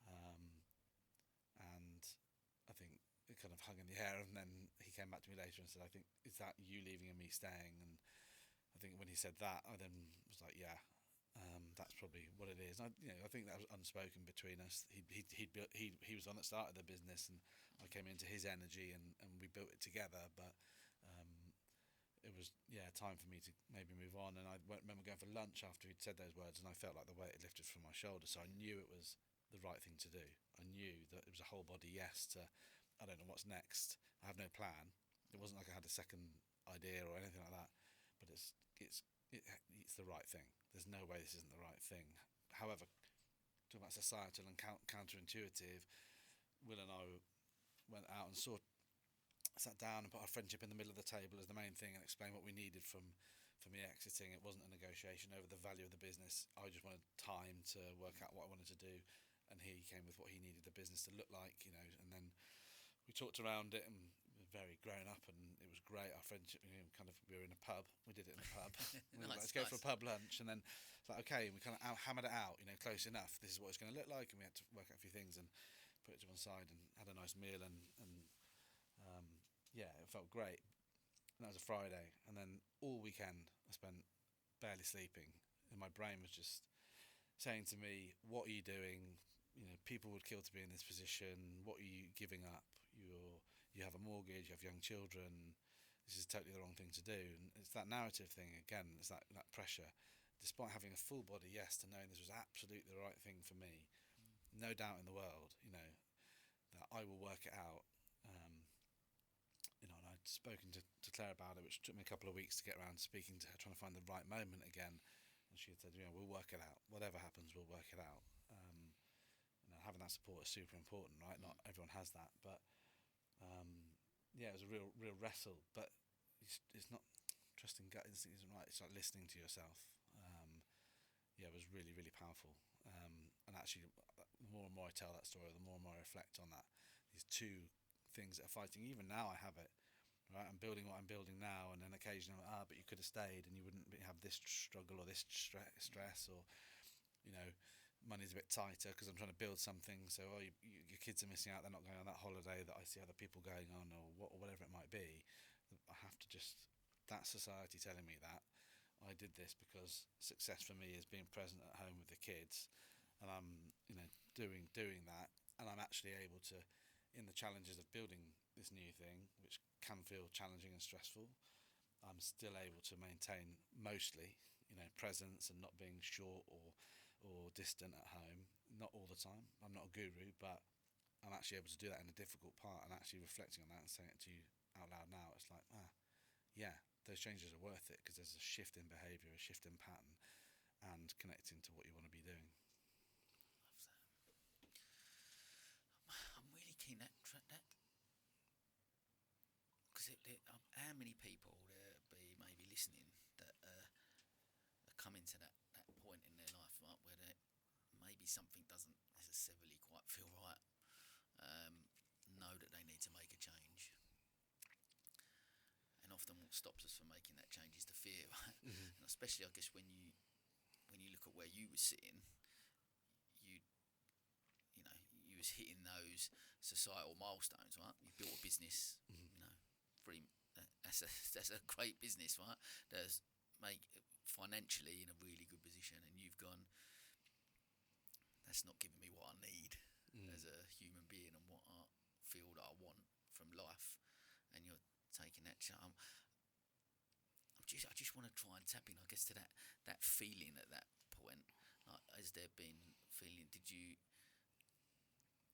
And I think it kind of hung in the air, and then he came back to me later and said, I think, is that you leaving and me staying? And I think when he said that, I then was like, that's probably what it is. And I think that was unspoken between us. He was on that started the business, and I came into his energy, and we built it together. But it was time for me to maybe move on. And I remember going for lunch after he'd said those words, and I felt like the weight had lifted from my shoulders. So I knew it was the right thing to do. I knew that it was a whole body yes to, I don't know what's next. I have no plan. It wasn't like I had a second idea or anything like that. But it's the right thing. There's no way this isn't the right thing. However, talking about societal and counterintuitive, Will and I went out and sat down and put our friendship in the middle of the table as the main thing, and explained what we needed for me exiting. It wasn't a negotiation over the value of the business. I just wanted time to work out what I wanted to do, and he came with what he needed the business to look like, and then we talked around it, and we were very grown up, and it was great. Our friendship, we were in a pub. We did it in a pub. We were like, let's go for a pub lunch, and then it's like, okay, and we kind of hammered it out, close enough. This is what it's going to look like, and we had to work out a few things and put it to one side and had a nice meal, and it felt great. And that was a Friday, and then all weekend I spent barely sleeping, and my brain was just saying to me, what are you doing? People would kill to be in this position. What are you giving up? You have a mortgage, you have young children. This is totally the wrong thing to do. And it's that narrative thing again. It's that pressure. Despite having a full body yes to knowing this was absolutely the right thing for me, no doubt in the world, that I will work it out. And I'd spoken to Claire about it, which took me a couple of weeks to get around to speaking to her, trying to find the right moment again. And she had said, we'll work it out. Whatever happens, we'll work it out. Having that support is super important, right? Not everyone has that, but it was a real wrestle. But it's not trusting gut instinct isn't right. It's like listening to yourself. It was really, really powerful. And actually, the more and more I tell that story, the more and more I reflect on that. These two things that are fighting. Even now, I have it. Right, I'm building what I'm building now, and then occasionally, but you could have stayed, and you wouldn't have this struggle or this stress, or money's a bit tighter because I'm trying to build something. So, your kids are missing out; they're not going on that holiday that I see other people going on, or whatever it might be. I have to that society telling me that I did this because success for me is being present at home with the kids, and I'm doing that, and I'm actually able to, in the challenges of building this new thing, which can feel challenging and stressful, I'm still able to maintain mostly, presence and not being short or distant at home. Not all the time. I'm not a guru, but I'm actually able to do that in a difficult part, and actually reflecting on that and saying it to you out loud now. It's like, those changes are worth it because there's a shift in behaviour, a shift in pattern, and connecting to what you want to be doing. Love that. I'm really keen that because how many people there be maybe listening that are coming to that point in their life, right, where maybe something doesn't necessarily quite feel right, know that they need to make a change, and often what stops us from making that change is the fear, right? Mm-hmm. And especially, I guess, when you look at where you were sitting, you was hitting those societal milestones, right? You built a business, that's a great business, right? That's make financially in a really good position, and you've gone, that's not giving me what I need as a human being and what I feel that I want from life, and you're taking that chance. I just want to try and tap in, I guess, to that feeling at that point. Like, has there been feeling? Did you?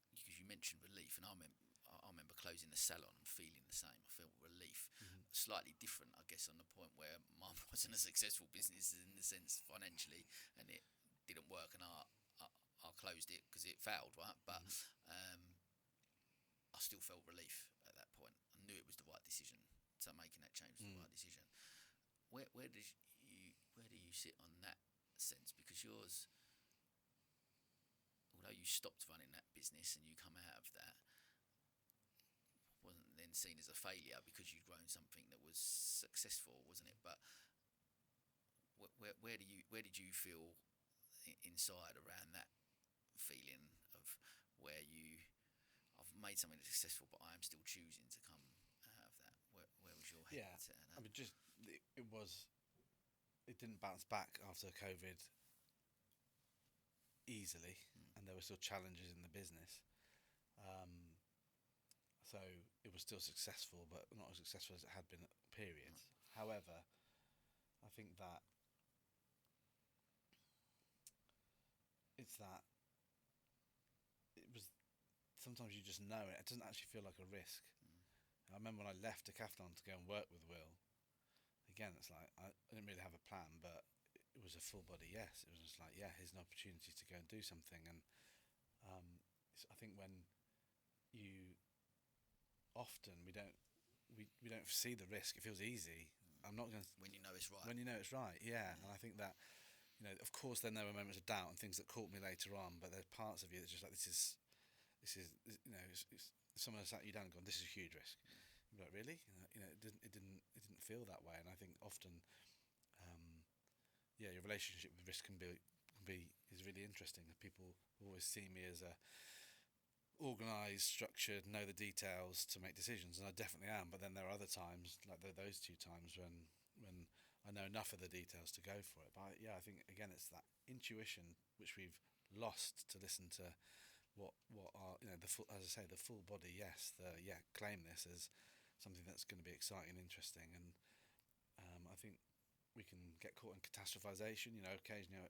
Because you mentioned relief, and I remember closing the salon and feeling the same. I felt relief, slightly different, I guess, on the point where mine wasn't a successful business in the sense financially, and it didn't work, and I closed it because it failed, right? But I still felt relief at that point. I knew it was the right decision. So making that change was the right decision. Where do you sit on that sense? Because yours, although you stopped running that business and you come out of that, wasn't then seen as a failure because you'd grown something that was successful, wasn't it? But where did you feel inside around that feeling of where I've made something that's successful, but I am still choosing to come out of that? Where was your head? Yeah, I mean, it didn't bounce back after COVID easily, and there were still challenges in the business. So it was still successful, but not as successful as it had been at periods. However, I think that it was, sometimes you just know it. It doesn't actually feel like a risk. I remember when I left Decathlon to go and work with Will, again, it's like, I didn't really have a plan, but it was a full body yes. It was just like, yeah, here's an opportunity to go and do something. And I think when you often we don't see the risk. It feels easy. I'm not going to, when you know it's right. When you know it's right, yeah. And I think that, of course, then there were moments of doubt and things that caught me later on. But there's parts of you that's just like, this is it's someone sat you down and gone, this is a huge risk. You're like, really? It didn't feel that way. And I think often, your relationship with risk is really interesting. People always see me as a organised, structured, know the details to make decisions, and I definitely am. But then there are other times, like those two times, when I know enough of the details to go for it. But I think again it's that intuition which we've lost to listen to what are the full, as I say, the full body yes, claim this as something that's going to be exciting and interesting. And I think we can get caught in catastrophization. Occasionally,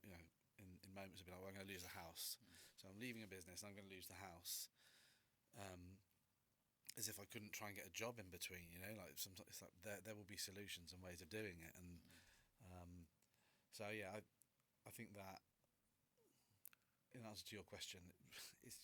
in moments of being like, well, I'm going to lose the house, so I'm leaving a business and I'm going to lose the house. As if I couldn't try and get a job in between, like sometimes it's like there will be solutions and ways of doing it. And I think that in answer to your question,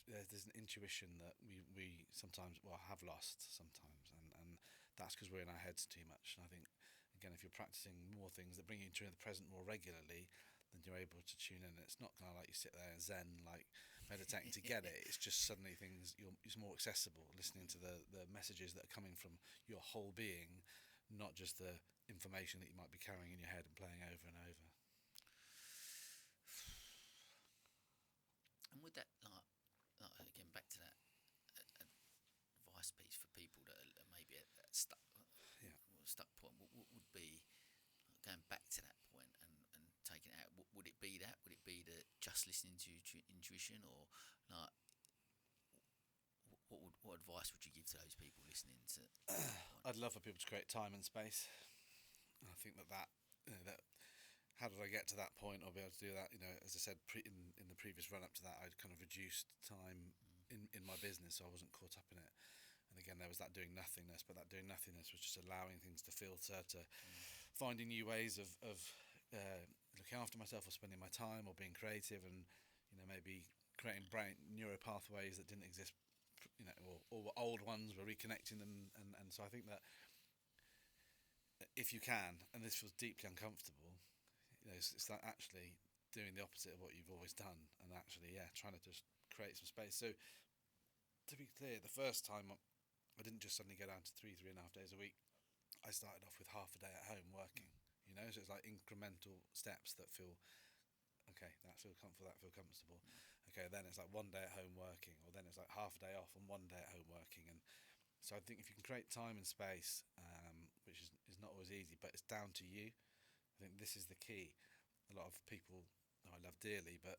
there's an intuition that we sometimes have lost sometimes, and that's because we're in our heads too much. And I think again, if you're practicing more things that bring you into the present more regularly, then you're able to tune in. It's not kind of like you sit there and zen, like meditating to get it. It's just suddenly it's more accessible, listening to the messages that are coming from your whole being, not just the information that you might be carrying in your head and playing over and over. And with that, like again, back to that advice piece for people that are maybe at stuck point, what would be, going back to that point and taking it out, would it be that? Would it be that just listening to intuition, or like what advice would you give to those people listening to? I'd love for people to create time and space. I think that how did I get to that point or be able to do that? As I said in the previous run up to that, I'd kind of reduced time in my business, so I wasn't caught up in it. And again, there was that doing nothingness, but that doing nothingness was just allowing things to filter, to finding new ways of looking after myself, or spending my time, or being creative, and maybe creating neural pathways that didn't exist, or old ones, we're reconnecting them. And so I think that if you can, and this feels deeply uncomfortable, it's like actually doing the opposite of what you've always done, and actually trying to just create some space. So to be clear, the first time I didn't just suddenly go down to 3.5 days a week. I started off with half a day at home working, so it's like incremental steps that feel okay, that feel comfortable, that feel comfortable. Okay, then it's like 1 day at home working, or then it's like half a day off and 1 day at home working. And so I think if you can create time and space, which is not always easy, but it's down to you. I think this is the key. A lot of people I love dearly, but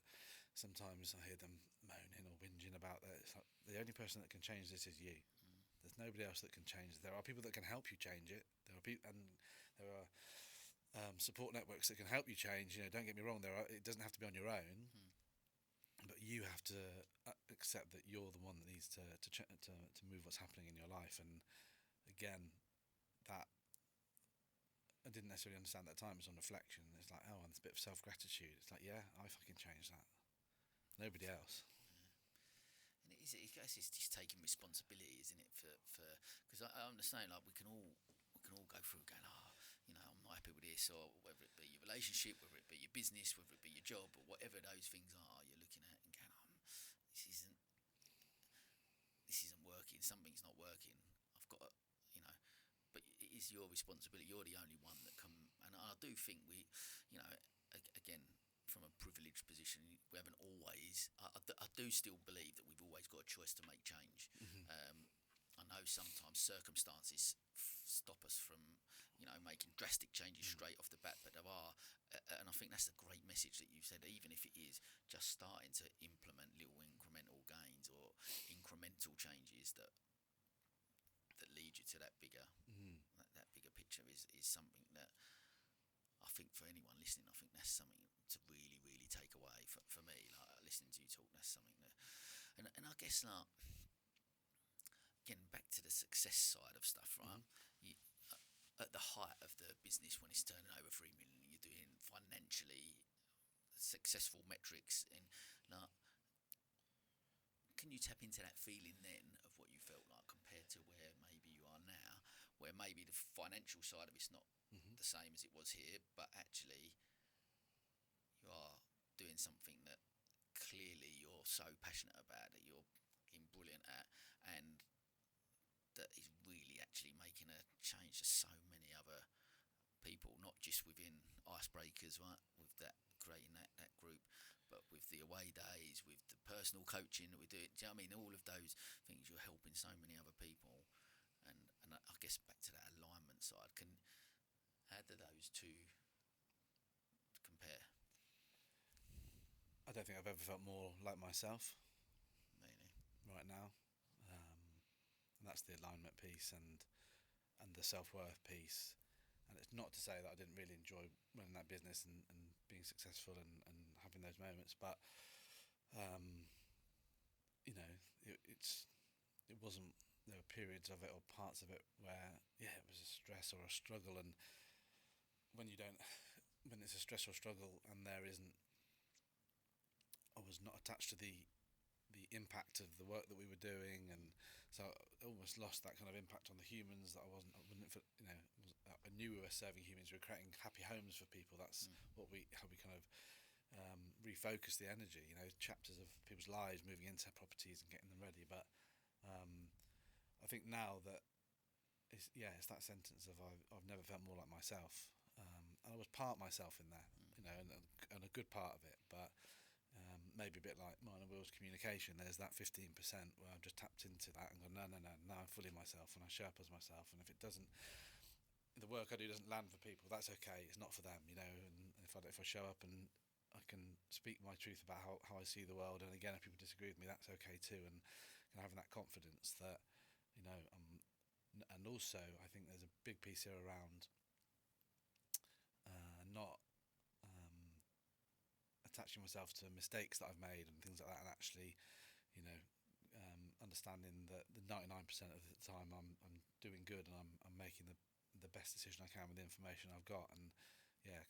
sometimes I hear them moaning or whinging about that. It's like the only person that can change this is you. There's nobody else that can change it. There are people that can help you change it. There are support networks that can help you change. Don't get me wrong. It doesn't have to be on your own, but you have to accept that you're the one that needs to move what's happening in your life. And again, that I didn't necessarily understand at the time. It's on reflection. It's like, oh, and it's a bit of self-gratitude. It's like, yeah, I fucking changed that. Nobody else. And I guess it's just taking responsibility, isn't it? For because I understand, like we can all go through going, I'm not happy with this, or whether it be your relationship, whether it be your business, whether it be your job, or whatever those things are, you're looking at and going, this isn't working. Something's not working. I've got to, but it is your responsibility. You're the only one that can, and I do think we, again, from a privileged position, we haven't always. I do still believe that we've always got a choice to make change. I know sometimes circumstances stop us from, making drastic changes straight off the bat, but there are, and I think that's a great message that you've said. Even if it is just starting to implement little incremental gains or incremental changes that lead you to that bigger that bigger picture is something that I think for anyone listening, I think that's something to really, really take away for me. Like listening to you talk, that's something that, and I guess like getting back to the success side of stuff, right? You, at the height of the business, when it's turning over 3 million, you're doing financially successful metrics, and like, can you tap into that feeling then of what you felt like compared to where maybe you are now, where maybe the financial side of it's not the same as it was here, but actually you are doing something that clearly you're so passionate about, that you're brilliant at, and that is really actually making a change to so many other people, not just within Icebreakers, right, with that creating that group, but with the away days, with the personal coaching that we do. Do you know what I mean? All of those things, you're helping so many other people, and I guess back to that alignment side, how do those two compare? I don't think I've ever felt more like myself Really? right now, and that's the alignment piece and the self-worth piece. And it's not to say that I didn't really enjoy running that business and being successful and having those moments, but it wasn't. There were periods of it or parts of it where it was a stress or a struggle, and when it's a stress or struggle and there isn't, I was not attached to the impact of the work that we were doing, and so I almost lost that kind of impact on the humans that I knew we were serving humans, we were creating happy homes for people. That's how we kind of refocus the energy, chapters of people's lives, moving into properties and getting them ready. But I think now that it's that sentence of I've never felt more like myself, and I was part myself in there, and a good part of it, but maybe a bit like mine and Will's communication. There's that 15% where I've just tapped into that and gone, no, now I'm fully myself and I show up as myself. And if it doesn't, the work I do doesn't land for people, that's okay. It's not for them, And if I show up and I can speak my truth about how I see the world, and again, if people disagree with me, that's okay too. And having that confidence that, and also I think there's a big piece here around not attaching myself to mistakes that I've made and things like that, and actually, understanding that the 99% of the time I'm doing good and I'm making the best decision I can with the information I've got, and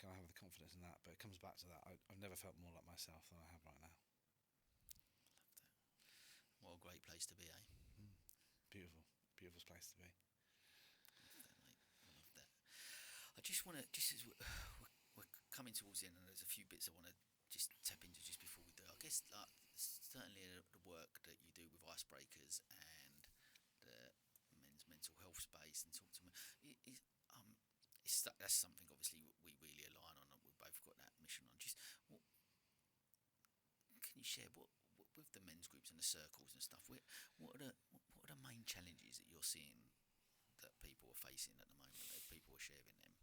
can I have the confidence in that? But it comes back to that. I've never felt more like myself than I have right now. Love that. What a great place to be, eh? Beautiful place to be. Love that, mate. I love that. I just want to, just as we're coming towards the end, and there's a few bits I want to just tap into just before we do. I guess certainly the work that you do with Icebreakers and the men's mental health space, and talk to me, that's something obviously we really align on. We've both got that mission on. Just what can you share? What with the men's groups and the circles and stuff? What are the main challenges that you're seeing that people are facing at the moment, that people are sharing them?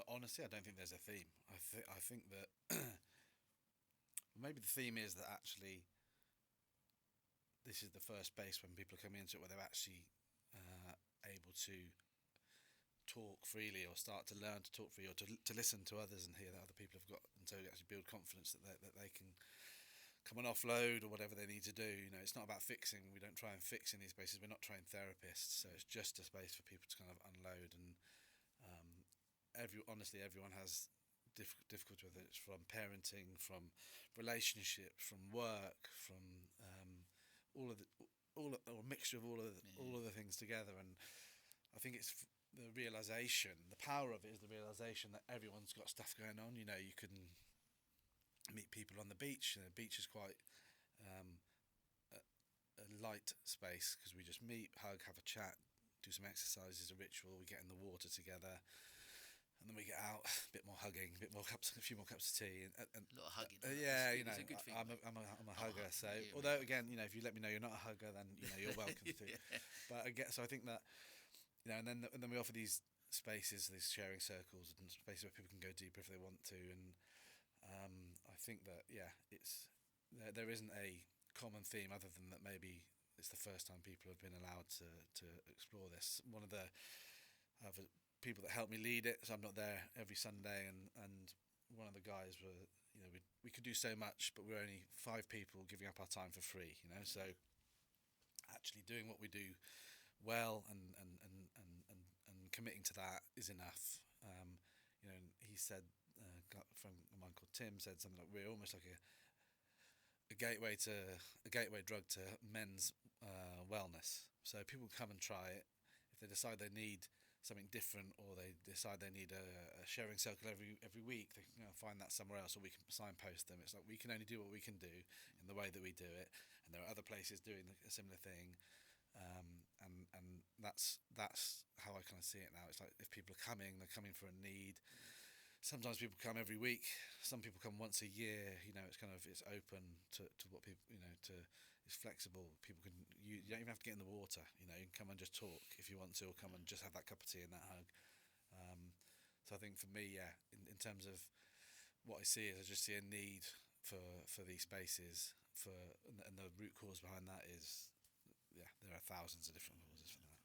Honestly, I don't think there's a theme. I think that maybe the theme is that actually this is the first space when people are coming into it where they're actually able to talk freely, or start to learn to talk freely, or to listen to others and hear that other people have got, and so actually build confidence that they can come and offload or whatever they need to do. You know, it's not about fixing. We don't try and fix in these spaces. We're not trained therapists, so it's just a space for people to kind of unload. And honestly, everyone has difficulty with it. It's from parenting, from relationships, from work, from all of the or a mixture of all of the things together. And I think it's the realization, the power of it is the realization that everyone's got stuff going on. You know, you can meet people on the beach. The beach is quite a light space because we just meet, hug, have a chat, do some exercises, a ritual. We get in the water together, and then we get out, a bit more hugging, a few more cups of tea, and A lot of hugging. yeah, you know, it's a good thing. I'm a hugger. So yeah, although again, you know, if you let me know you're not a hugger, then you know you're welcome to. Yeah. But I think that, you know, and then we offer these spaces, these sharing circles, and spaces where people can go deeper if they want to. And I think that there isn't a common theme other than that maybe it's the first time people have been allowed to explore this. One of the people that helped me lead it, so I'm not there every Sunday, and one of the guys were, you know, we could do so much, but we're only 5 people giving up our time for free, you know. So actually doing what we do well and committing to that is enough. You know, and he said, from a man called Tim said something like, we're almost like a gateway drug to men's wellness. So people come and try it. If they decide they need something different, or they decide they need a sharing circle every week, they can find that somewhere else, or we can signpost them. It's like we can only do what we can do in the way that we do it, and there are other places doing a similar thing. And that's how I kind of see it now. It's like if people are coming, they're coming for a need. Sometimes people come every week. Some people come once a year. You know, it's open to what people, you know, it's flexible. People can, you don't even have to get in the water. You know, you can come and just talk if you want to, or come and just have that cup of tea and that hug. So I think for me, yeah, in terms of what I see is I just see a need for these spaces and the root cause behind that is, yeah, there are thousands of different causes for that.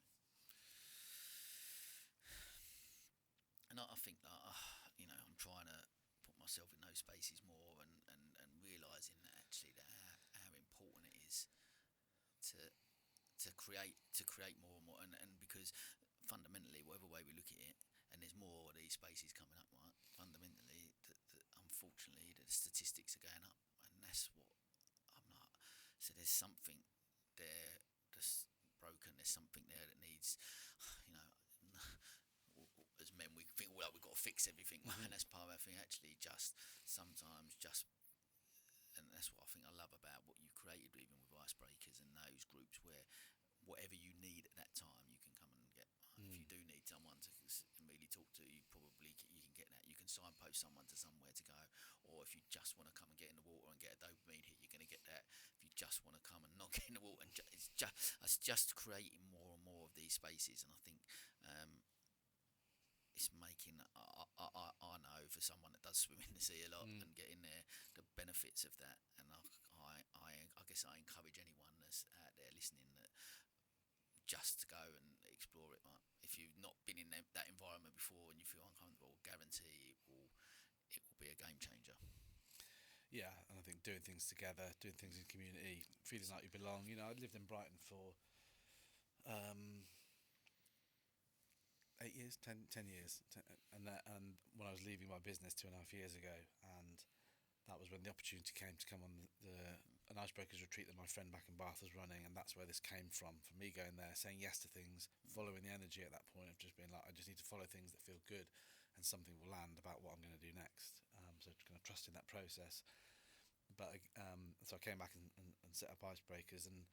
And I think that, you know, I'm trying to put myself in those spaces more, and realising that actually that how important it is to create more and more, and because fundamentally, whatever way we look at it, and there's more of these spaces coming up, right? Fundamentally, unfortunately, the statistics are going up, and that's what I'm not. So there's something there that's broken. There's something there that needs, you know. As men, we think, well, we've got to fix everything, and that's part of our thing. Actually, and that's what I think I love about what you created, even with Icebreakers and those groups, where whatever you need at that time, you can come and get. If you do need someone to immediately talk to, you can get that. You can signpost someone to somewhere to go, or if you just want to come and get in the water and get a dopamine hit, you're going to get that. If you just want to come and not get in the water, and it's just creating more and more of these spaces, and I think. It's making, I know for someone that does swim in the sea a lot and get in there, the benefits of that. And I guess I encourage anyone that's out there listening that just to go and explore it. Right? If you've not been in that environment before and you feel uncomfortable, guarantee it will be a game changer. Yeah, and I think doing things together, doing things in community, feeling like you belong. You know, I lived in Brighton for 8 years, 10 years, and when I was leaving my business 2.5 years ago, and that was when the opportunity came to come on an Icebreakers retreat that my friend back in Bath was running, and that's where this came from me going there, saying yes to things, following the energy at that point of just being like, I just need to follow things that feel good, and something will land about what I'm going to do next. So kind of trusting that process. But so I came back and set up Icebreakers, and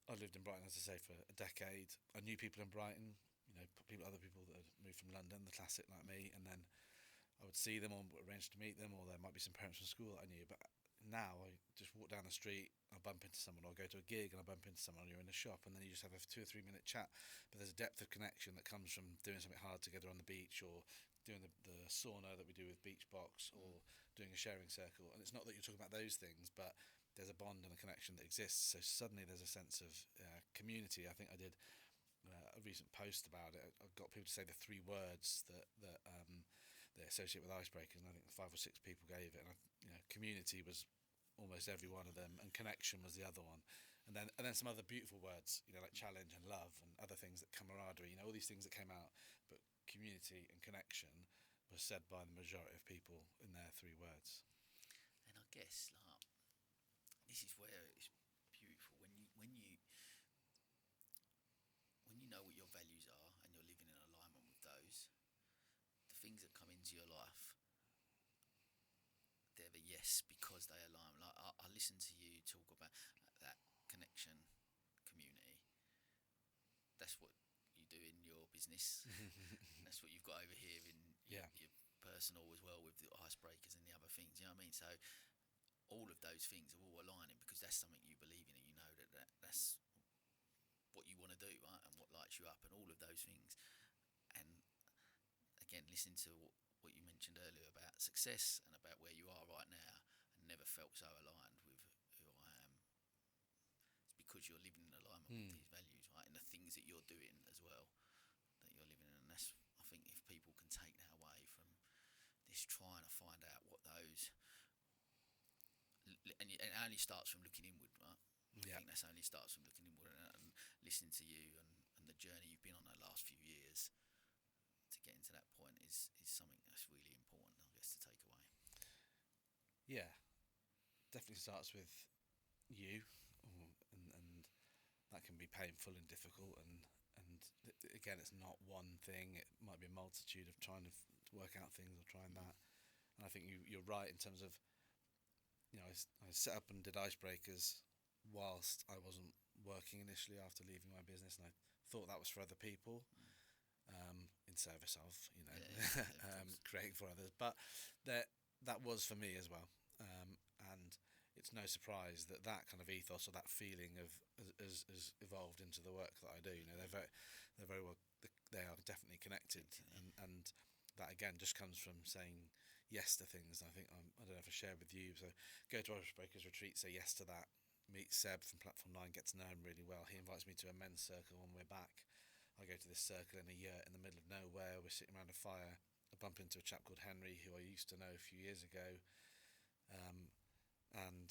I lived in Brighton, as I say, for a decade. I knew people in Brighton, you know, other people that had moved from London, the classic like me, and then I would see them or arrange to meet them, or there might be some parents from school that I knew. But now I just walk down the street, I bump into someone, or I go to a gig and I bump into someone, or you're in a shop, and then you just have a 2 or 3 minute chat. But there's a depth of connection that comes from doing something hard together on the beach, or doing the sauna that we do with Beachbox, or doing a sharing circle. And it's not that you're talking about those things, but there's a bond and a connection that exists. So suddenly there's a sense of community. I think I did a recent post about it. I got people to say the 3 words that they associate with icebreakers, and I think 5 or 6 people gave it. And community was almost every one of them, and connection was the other one, and then some other beautiful words, like challenge and love and other things, that camaraderie, all these things that came out. But community and connection was said by the majority of people in their 3 words. And I guess this is where it's beautiful when you know what your values are and you're living in alignment with those. The things that come into your life, they're the yes because they align. Like I listen to you talk about that connection, community. That's what you do in your business. That's what you've got over here in your personal as well, with the icebreakers and the other things. You know what I mean? So all of those things are all aligning because that's something you believe in, and you know that's what you want to do, right? And what lights you up, and all of those things. And again, listening to what you mentioned earlier about success and about where you are right now, and never felt so aligned with who I am. It's because you're living in alignment with these values, right? And the things that you're doing as well, that you're living in. And that's, I think, if people can take that away from this, trying to find out what those, and it only starts from looking inward, right? I think that's only starts from looking inward and listening to you and the journey you've been on the last few years to getting to that point is something that's really important, I guess, to take away. Yeah, definitely starts with you, and that can be painful and difficult, and again, it's not one thing. It might be a multitude of trying to work out things or trying that. And I think you're right in terms of, I set up and did icebreakers whilst I wasn't working initially after leaving my business, and I thought that was for other people, in service of, creating for others. But that was for me as well, and it's no surprise that kind of ethos or that feeling of has evolved into the work that I do. They're very well, they are definitely connected, and that again just comes from saying yes to things. I think I don't know if I shared with you. So go to Icebreakers retreat, say yes to that. Meet Seb from Platform 9, get to know him really well. He invites me to a men's circle when we're back. I go to this circle in a yurt in the middle of nowhere. We're sitting around a fire. I bump into a chap called Henry, who I used to know a few years ago. And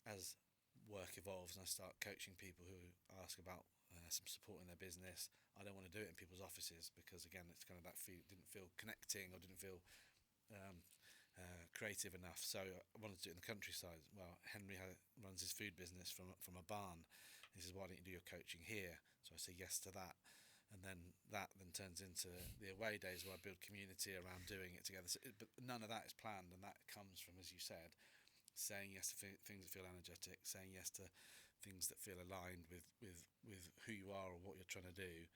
as work evolves and I start coaching people who ask about some support in their business, I don't want to do it in people's offices because, again, it's kind of that didn't feel connecting or didn't feel creative enough. So I wanted to do it in the countryside. Well, Henry runs his food business from a barn. He says, why don't you do your coaching here? So I say yes to that. And then that turns into the away days where I build community around doing it together. So but none of that is planned, and that comes from, as you said, saying yes to things that feel energetic, saying yes to things that feel aligned with who you are or what you're trying to do.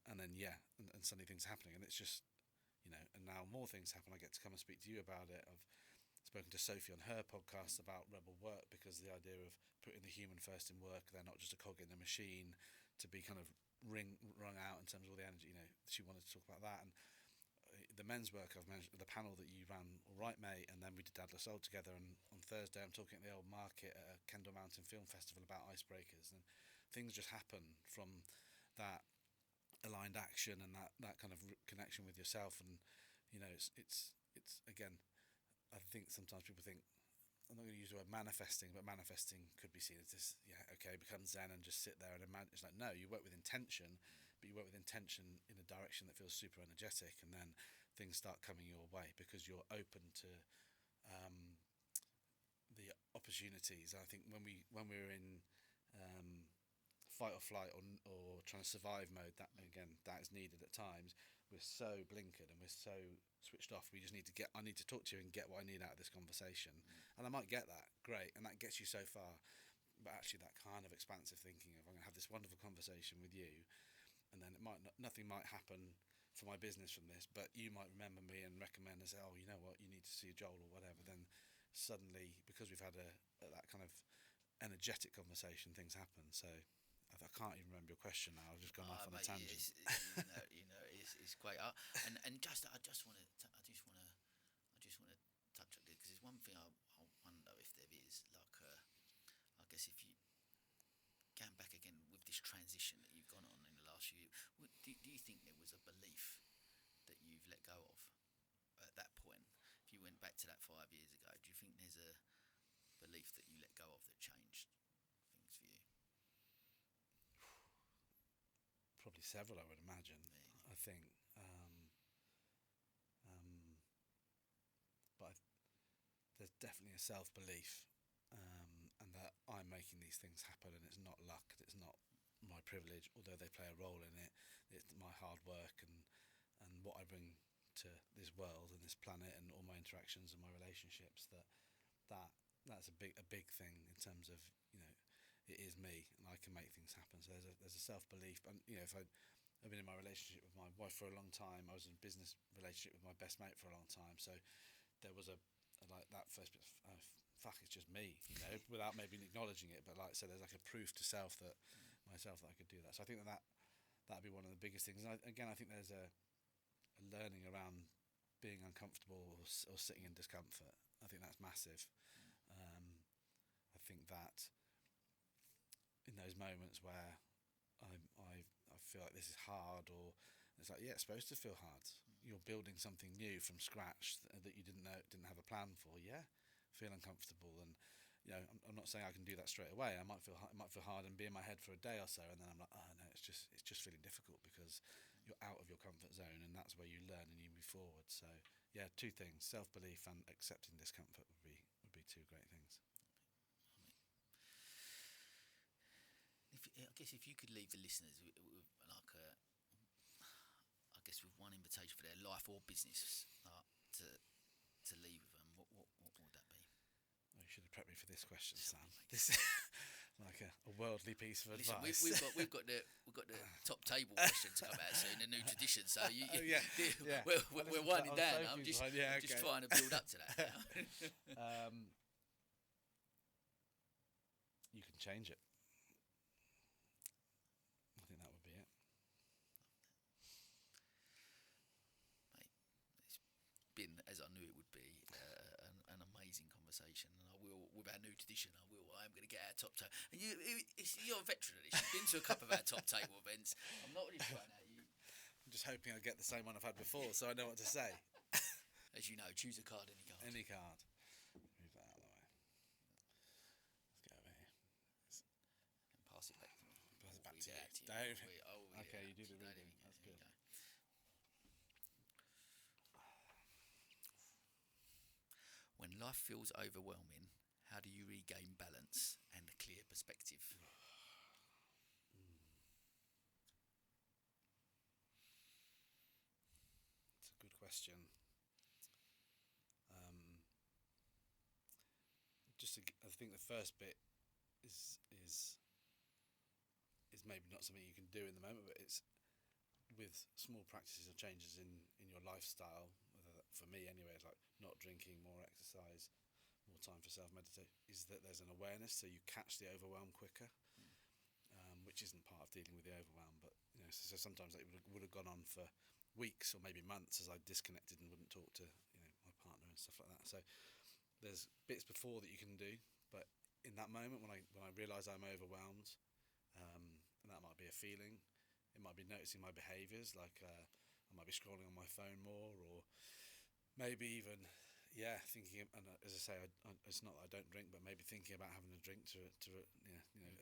And then, and suddenly things are happening. And it's just, and now more things happen. I get to come and speak to you about it. I've spoken to Sophie on her podcast about Rebel Work, because the idea of putting the human first in work, they're not just a cog in the machine to be kind of wrung out in terms of all the energy. She wanted to talk about that. And the men's work, I've mentioned the panel that you ran, All Right Mate, and then we did Dad La Soul together. And on Thursday, I'm talking at the Old Market at a Kendal Mountain Film Festival about icebreakers, and things just happen from that aligned action and that kind of connection with yourself. And it's again, I think sometimes people think, I'm not going to use the word manifesting, but manifesting could be seen as this, become Zen and just sit there and imagine. It's like, no, you work with intention, but you work with intention in a direction that feels super energetic, and then things start coming your way because you're open to the opportunities. I think when we're in fight or flight or trying to survive mode, that is needed at times. We're so blinkered and we're so switched off. I need to talk to you and get what I need out of this conversation. And I might get that, great, and that gets you so far. But actually that kind of expansive thinking of, I'm going to have this wonderful conversation with you, and then nothing might happen for my business from this, but you might remember me and recommend and say, oh, you know what, you need to see Joel or whatever. Then suddenly, because we've had that kind of energetic conversation, things happen. So I can't even remember your question now. I've just gone off on a tangent. It's great. I just want to touch on it because there's one thing I wonder if there is, like, I guess if you going back again with this transition that you've gone on in the last 5 years ago, do you think there's a belief that you let go of that changed things for you? Probably several, I would imagine. Yeah. I think, but there's definitely a self-belief, and that I'm making these things happen, and it's not luck, it's not my privilege, although they play a role in it. It's my hard work and what I bring to this world and this planet and all my interactions and my relationships. That's a big thing in terms of, it is me and I can make things happen. So there's a self-belief. And if I've been in my relationship with my wife for a long time. I was in a business relationship with my best mate for a long time. So there was a like that first bit of, fuck, it's just me, without maybe acknowledging it. But so there's like a proof to self that myself that I could do that. So I think that'd be one of the biggest things. And I think there's a learning around being uncomfortable or sitting in discomfort. I think that's massive. I think that in those moments where I feel like this is hard, or it's like, yeah, it's supposed to feel hard. You're building something new from scratch that you didn't have a plan for. Yeah, feel uncomfortable, and I'm not saying I can do that straight away. It might feel hard and be in my head for a day or so, and then I'm like, oh no, it's just feeling difficult because you're out of your comfort zone, and that's where you learn and you move forward. So yeah, two things: self-belief and accepting discomfort would be two great things. I guess if you could leave the listeners with with one invitation for their life or business to leave with them, what would that be? Oh, you should have prepped me for this question, Sam. This is like a worldly piece of advice. We've got the top table question to come out soon, the new tradition. So we're winding down. I'm just trying to build up to that now. You can change it. I think that would be it. Mate, it's been, as I knew it would be, an amazing conversation. And I will, with our new tradition, I am going to get our top table. And you're a veteran of this. You've been to a couple of our top table events. I'm not really throwing at you. I'm just hoping I get the same one I've had before, so I know what to say. As you know, choose a card, any card. Any card. Move that out of the way. Let's go over here. And pass it back to me. Pass it back to you. Don't. Okay, you do the reading. That's good. When life feels overwhelming, how do you regain balance and a clear perspective? It's a good question. I think the first bit is maybe not something you can do in the moment, but it's with small practices or changes in your lifestyle. For me anyway, it's like not drinking, more exercise, more time for self-meditate, is that there's an awareness, so you catch the overwhelm quicker, which isn't part of dealing with the overwhelm. But so sometimes it would have gone on for weeks or maybe months as I disconnected and wouldn't talk to my partner and stuff like that. So there's bits before that you can do, but in that moment when I realise I'm overwhelmed, and that might be a feeling, it might be noticing my behaviours, like I might be scrolling on my phone more, or maybe even thinking. And as I say, it's not that I don't drink, but maybe thinking about having a drink to at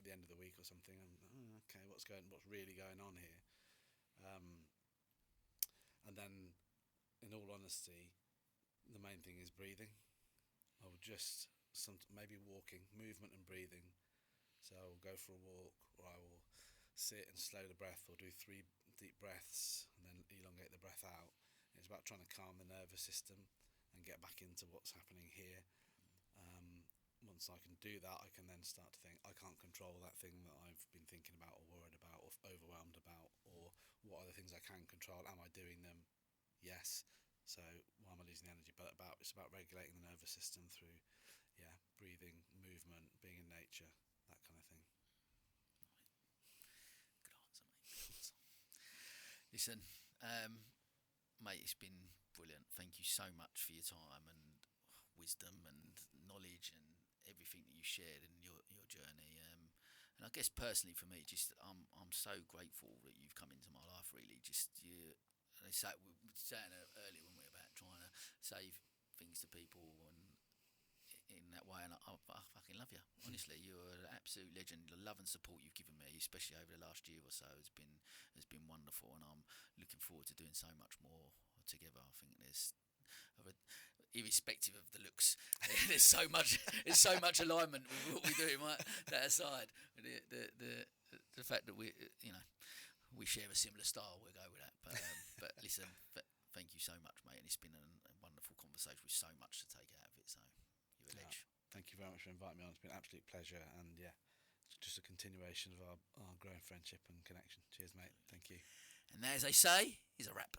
the end of the week or something. And okay, what's really going on here? And then, in all honesty, the main thing is breathing. I will just maybe walking, movement and breathing. So I will go for a walk, or I will sit and slow the breath, or do 3 deep breaths and then elongate the breath out. It's about trying to calm the nervous system and get back into what's happening here. Once I can do that, I can then start to think, I can't control that thing that I've been thinking about or worried about or overwhelmed about, or what are the things I can control? Am I doing them? Yes. So why am I losing the energy? But it's about regulating the nervous system through, breathing, movement, being in nature, that kind of thing. Good answer, mate. Listen, mate, it's been brilliant. Thank you so much for your time and wisdom and knowledge and everything that you shared in your journey. And I guess personally for me, just I'm so grateful that you've come into my life. Really, just we were saying earlier when we were about trying to save things to people, and in that way, and I fucking love you. Honestly, you're an absolute legend. The love and support you've given me, especially over the last year or so, has been wonderful, and I'm looking forward to doing so much more together. I think irrespective of the looks, there's so much alignment with what we do. Right? That aside, the fact that we share a similar style, we'll go with that. But listen, thank you so much, mate, and it's been a wonderful conversation with so much to take out of it. So you're a ledge. Thank you very much for inviting me on. It's been an absolute pleasure, and yeah, it's just a continuation of our growing friendship and connection. Cheers, mate. Thank you. And as they say, is a wrap.